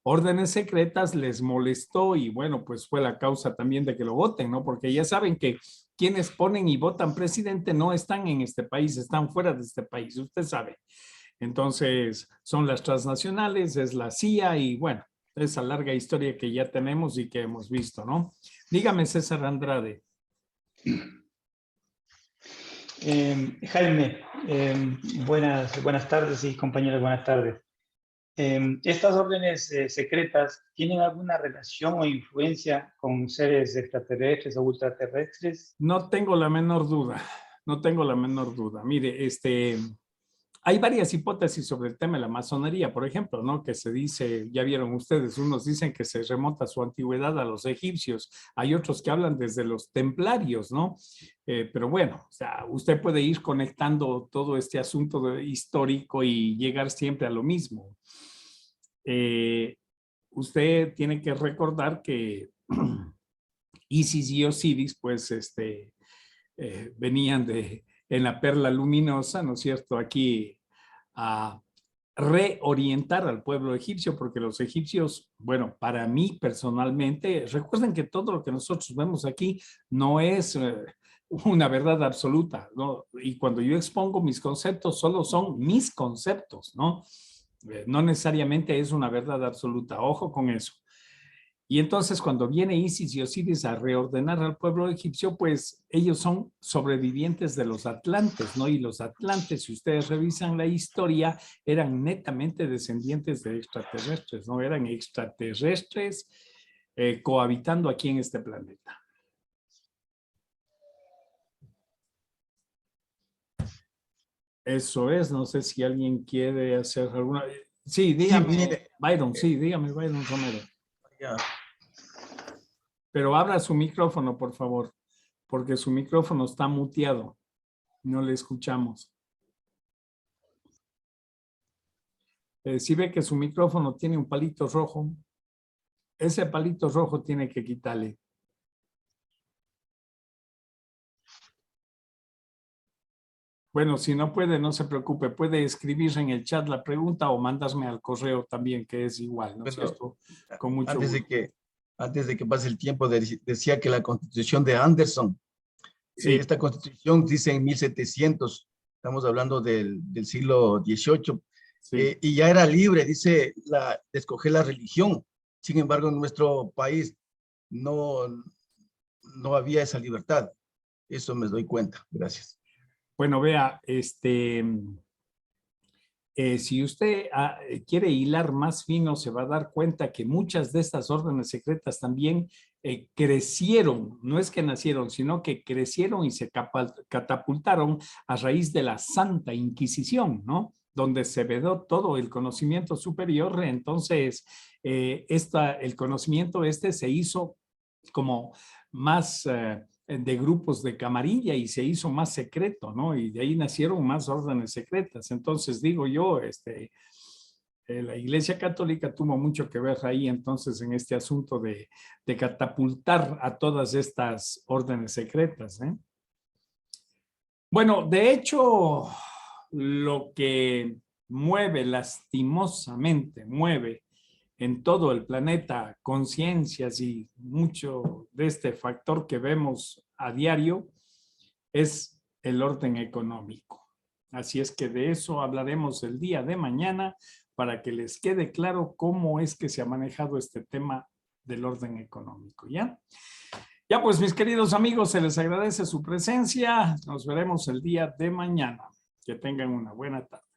órdenes secretas, les molestó y bueno, pues fue la causa también de que lo voten, ¿no? Porque ya saben que quienes ponen y votan presidente no están en este país, están fuera de este país, usted sabe. Entonces, son las transnacionales, es la CIA y bueno, esa larga historia que ya tenemos y que hemos visto, ¿no? Dígame, César Andrade. Jaime, buenas tardes y compañeros, buenas tardes. ¿Estas órdenes secretas tienen alguna relación o influencia con seres extraterrestres o ultraterrestres? No tengo la menor duda, no tengo la menor duda. Mire, hay varias hipótesis sobre el tema de la masonería, por ejemplo, ¿no? Que se dice, ya vieron ustedes, unos dicen que se remonta su antigüedad a los egipcios, hay otros que hablan desde los templarios, ¿no? Pero bueno, o sea, usted puede ir conectando todo este asunto histórico y llegar siempre a lo mismo. Usted tiene que recordar que Isis y Osiris, pues, venían en la perla luminosa, ¿no es cierto?, aquí a reorientar al pueblo egipcio, porque los egipcios, bueno, para mí personalmente, recuerden que todo lo que nosotros vemos aquí no es una verdad absoluta, ¿no? Y cuando yo expongo mis conceptos, solo son mis conceptos, ¿no? No necesariamente es una verdad absoluta, ojo con eso. Y entonces cuando viene Isis y Osiris a reordenar al pueblo egipcio, pues ellos son sobrevivientes de los atlantes, ¿no? Y los atlantes, si ustedes revisan la historia, eran netamente descendientes de extraterrestres, ¿no? Eran extraterrestres cohabitando aquí en este planeta. Eso es, no sé si alguien quiere hacer alguna... Sí, dígame, sí, Byron, sí, dígame, Byron Romero. Ya. Pero abra su micrófono, por favor, porque su micrófono está muteado. No le escuchamos. Si ve que su micrófono tiene un palito rojo, ese palito rojo tiene que quitarle. Bueno, si no puede, no se preocupe. Puede escribir en el chat la pregunta o mandarme al correo también, que es igual, ¿no es cierto? Con mucho gusto. Antes de que pase el tiempo, decía que la Constitución de Anderson, sí. Esta Constitución dice en 1700, estamos hablando del siglo XVIII, sí. Y ya era libre, dice, de escoger la religión. Sin embargo, en nuestro país no había esa libertad. Eso me doy cuenta. Gracias. Bueno, vea, si usted quiere hilar más fino, se va a dar cuenta que muchas de estas órdenes secretas también crecieron, no es que nacieron, sino que crecieron y se catapultaron a raíz de la Santa Inquisición, ¿no? Donde se vedó todo el conocimiento superior. Entonces, el conocimiento se hizo como más... de grupos de camarilla y se hizo más secreto, ¿no? Y de ahí nacieron más órdenes secretas. Entonces, digo yo, la Iglesia Católica tuvo mucho que ver ahí, entonces, en este asunto de catapultar a todas estas órdenes secretas, ¿eh? Bueno, de hecho, lo que lastimosamente mueve en todo el planeta, conciencias y mucho de este factor que vemos a diario es el orden económico. Así es que de eso hablaremos el día de mañana para que les quede claro cómo es que se ha manejado este tema del orden económico, ¿ya? Ya pues, mis queridos amigos, se les agradece su presencia. Nos veremos el día de mañana. Que tengan una buena tarde.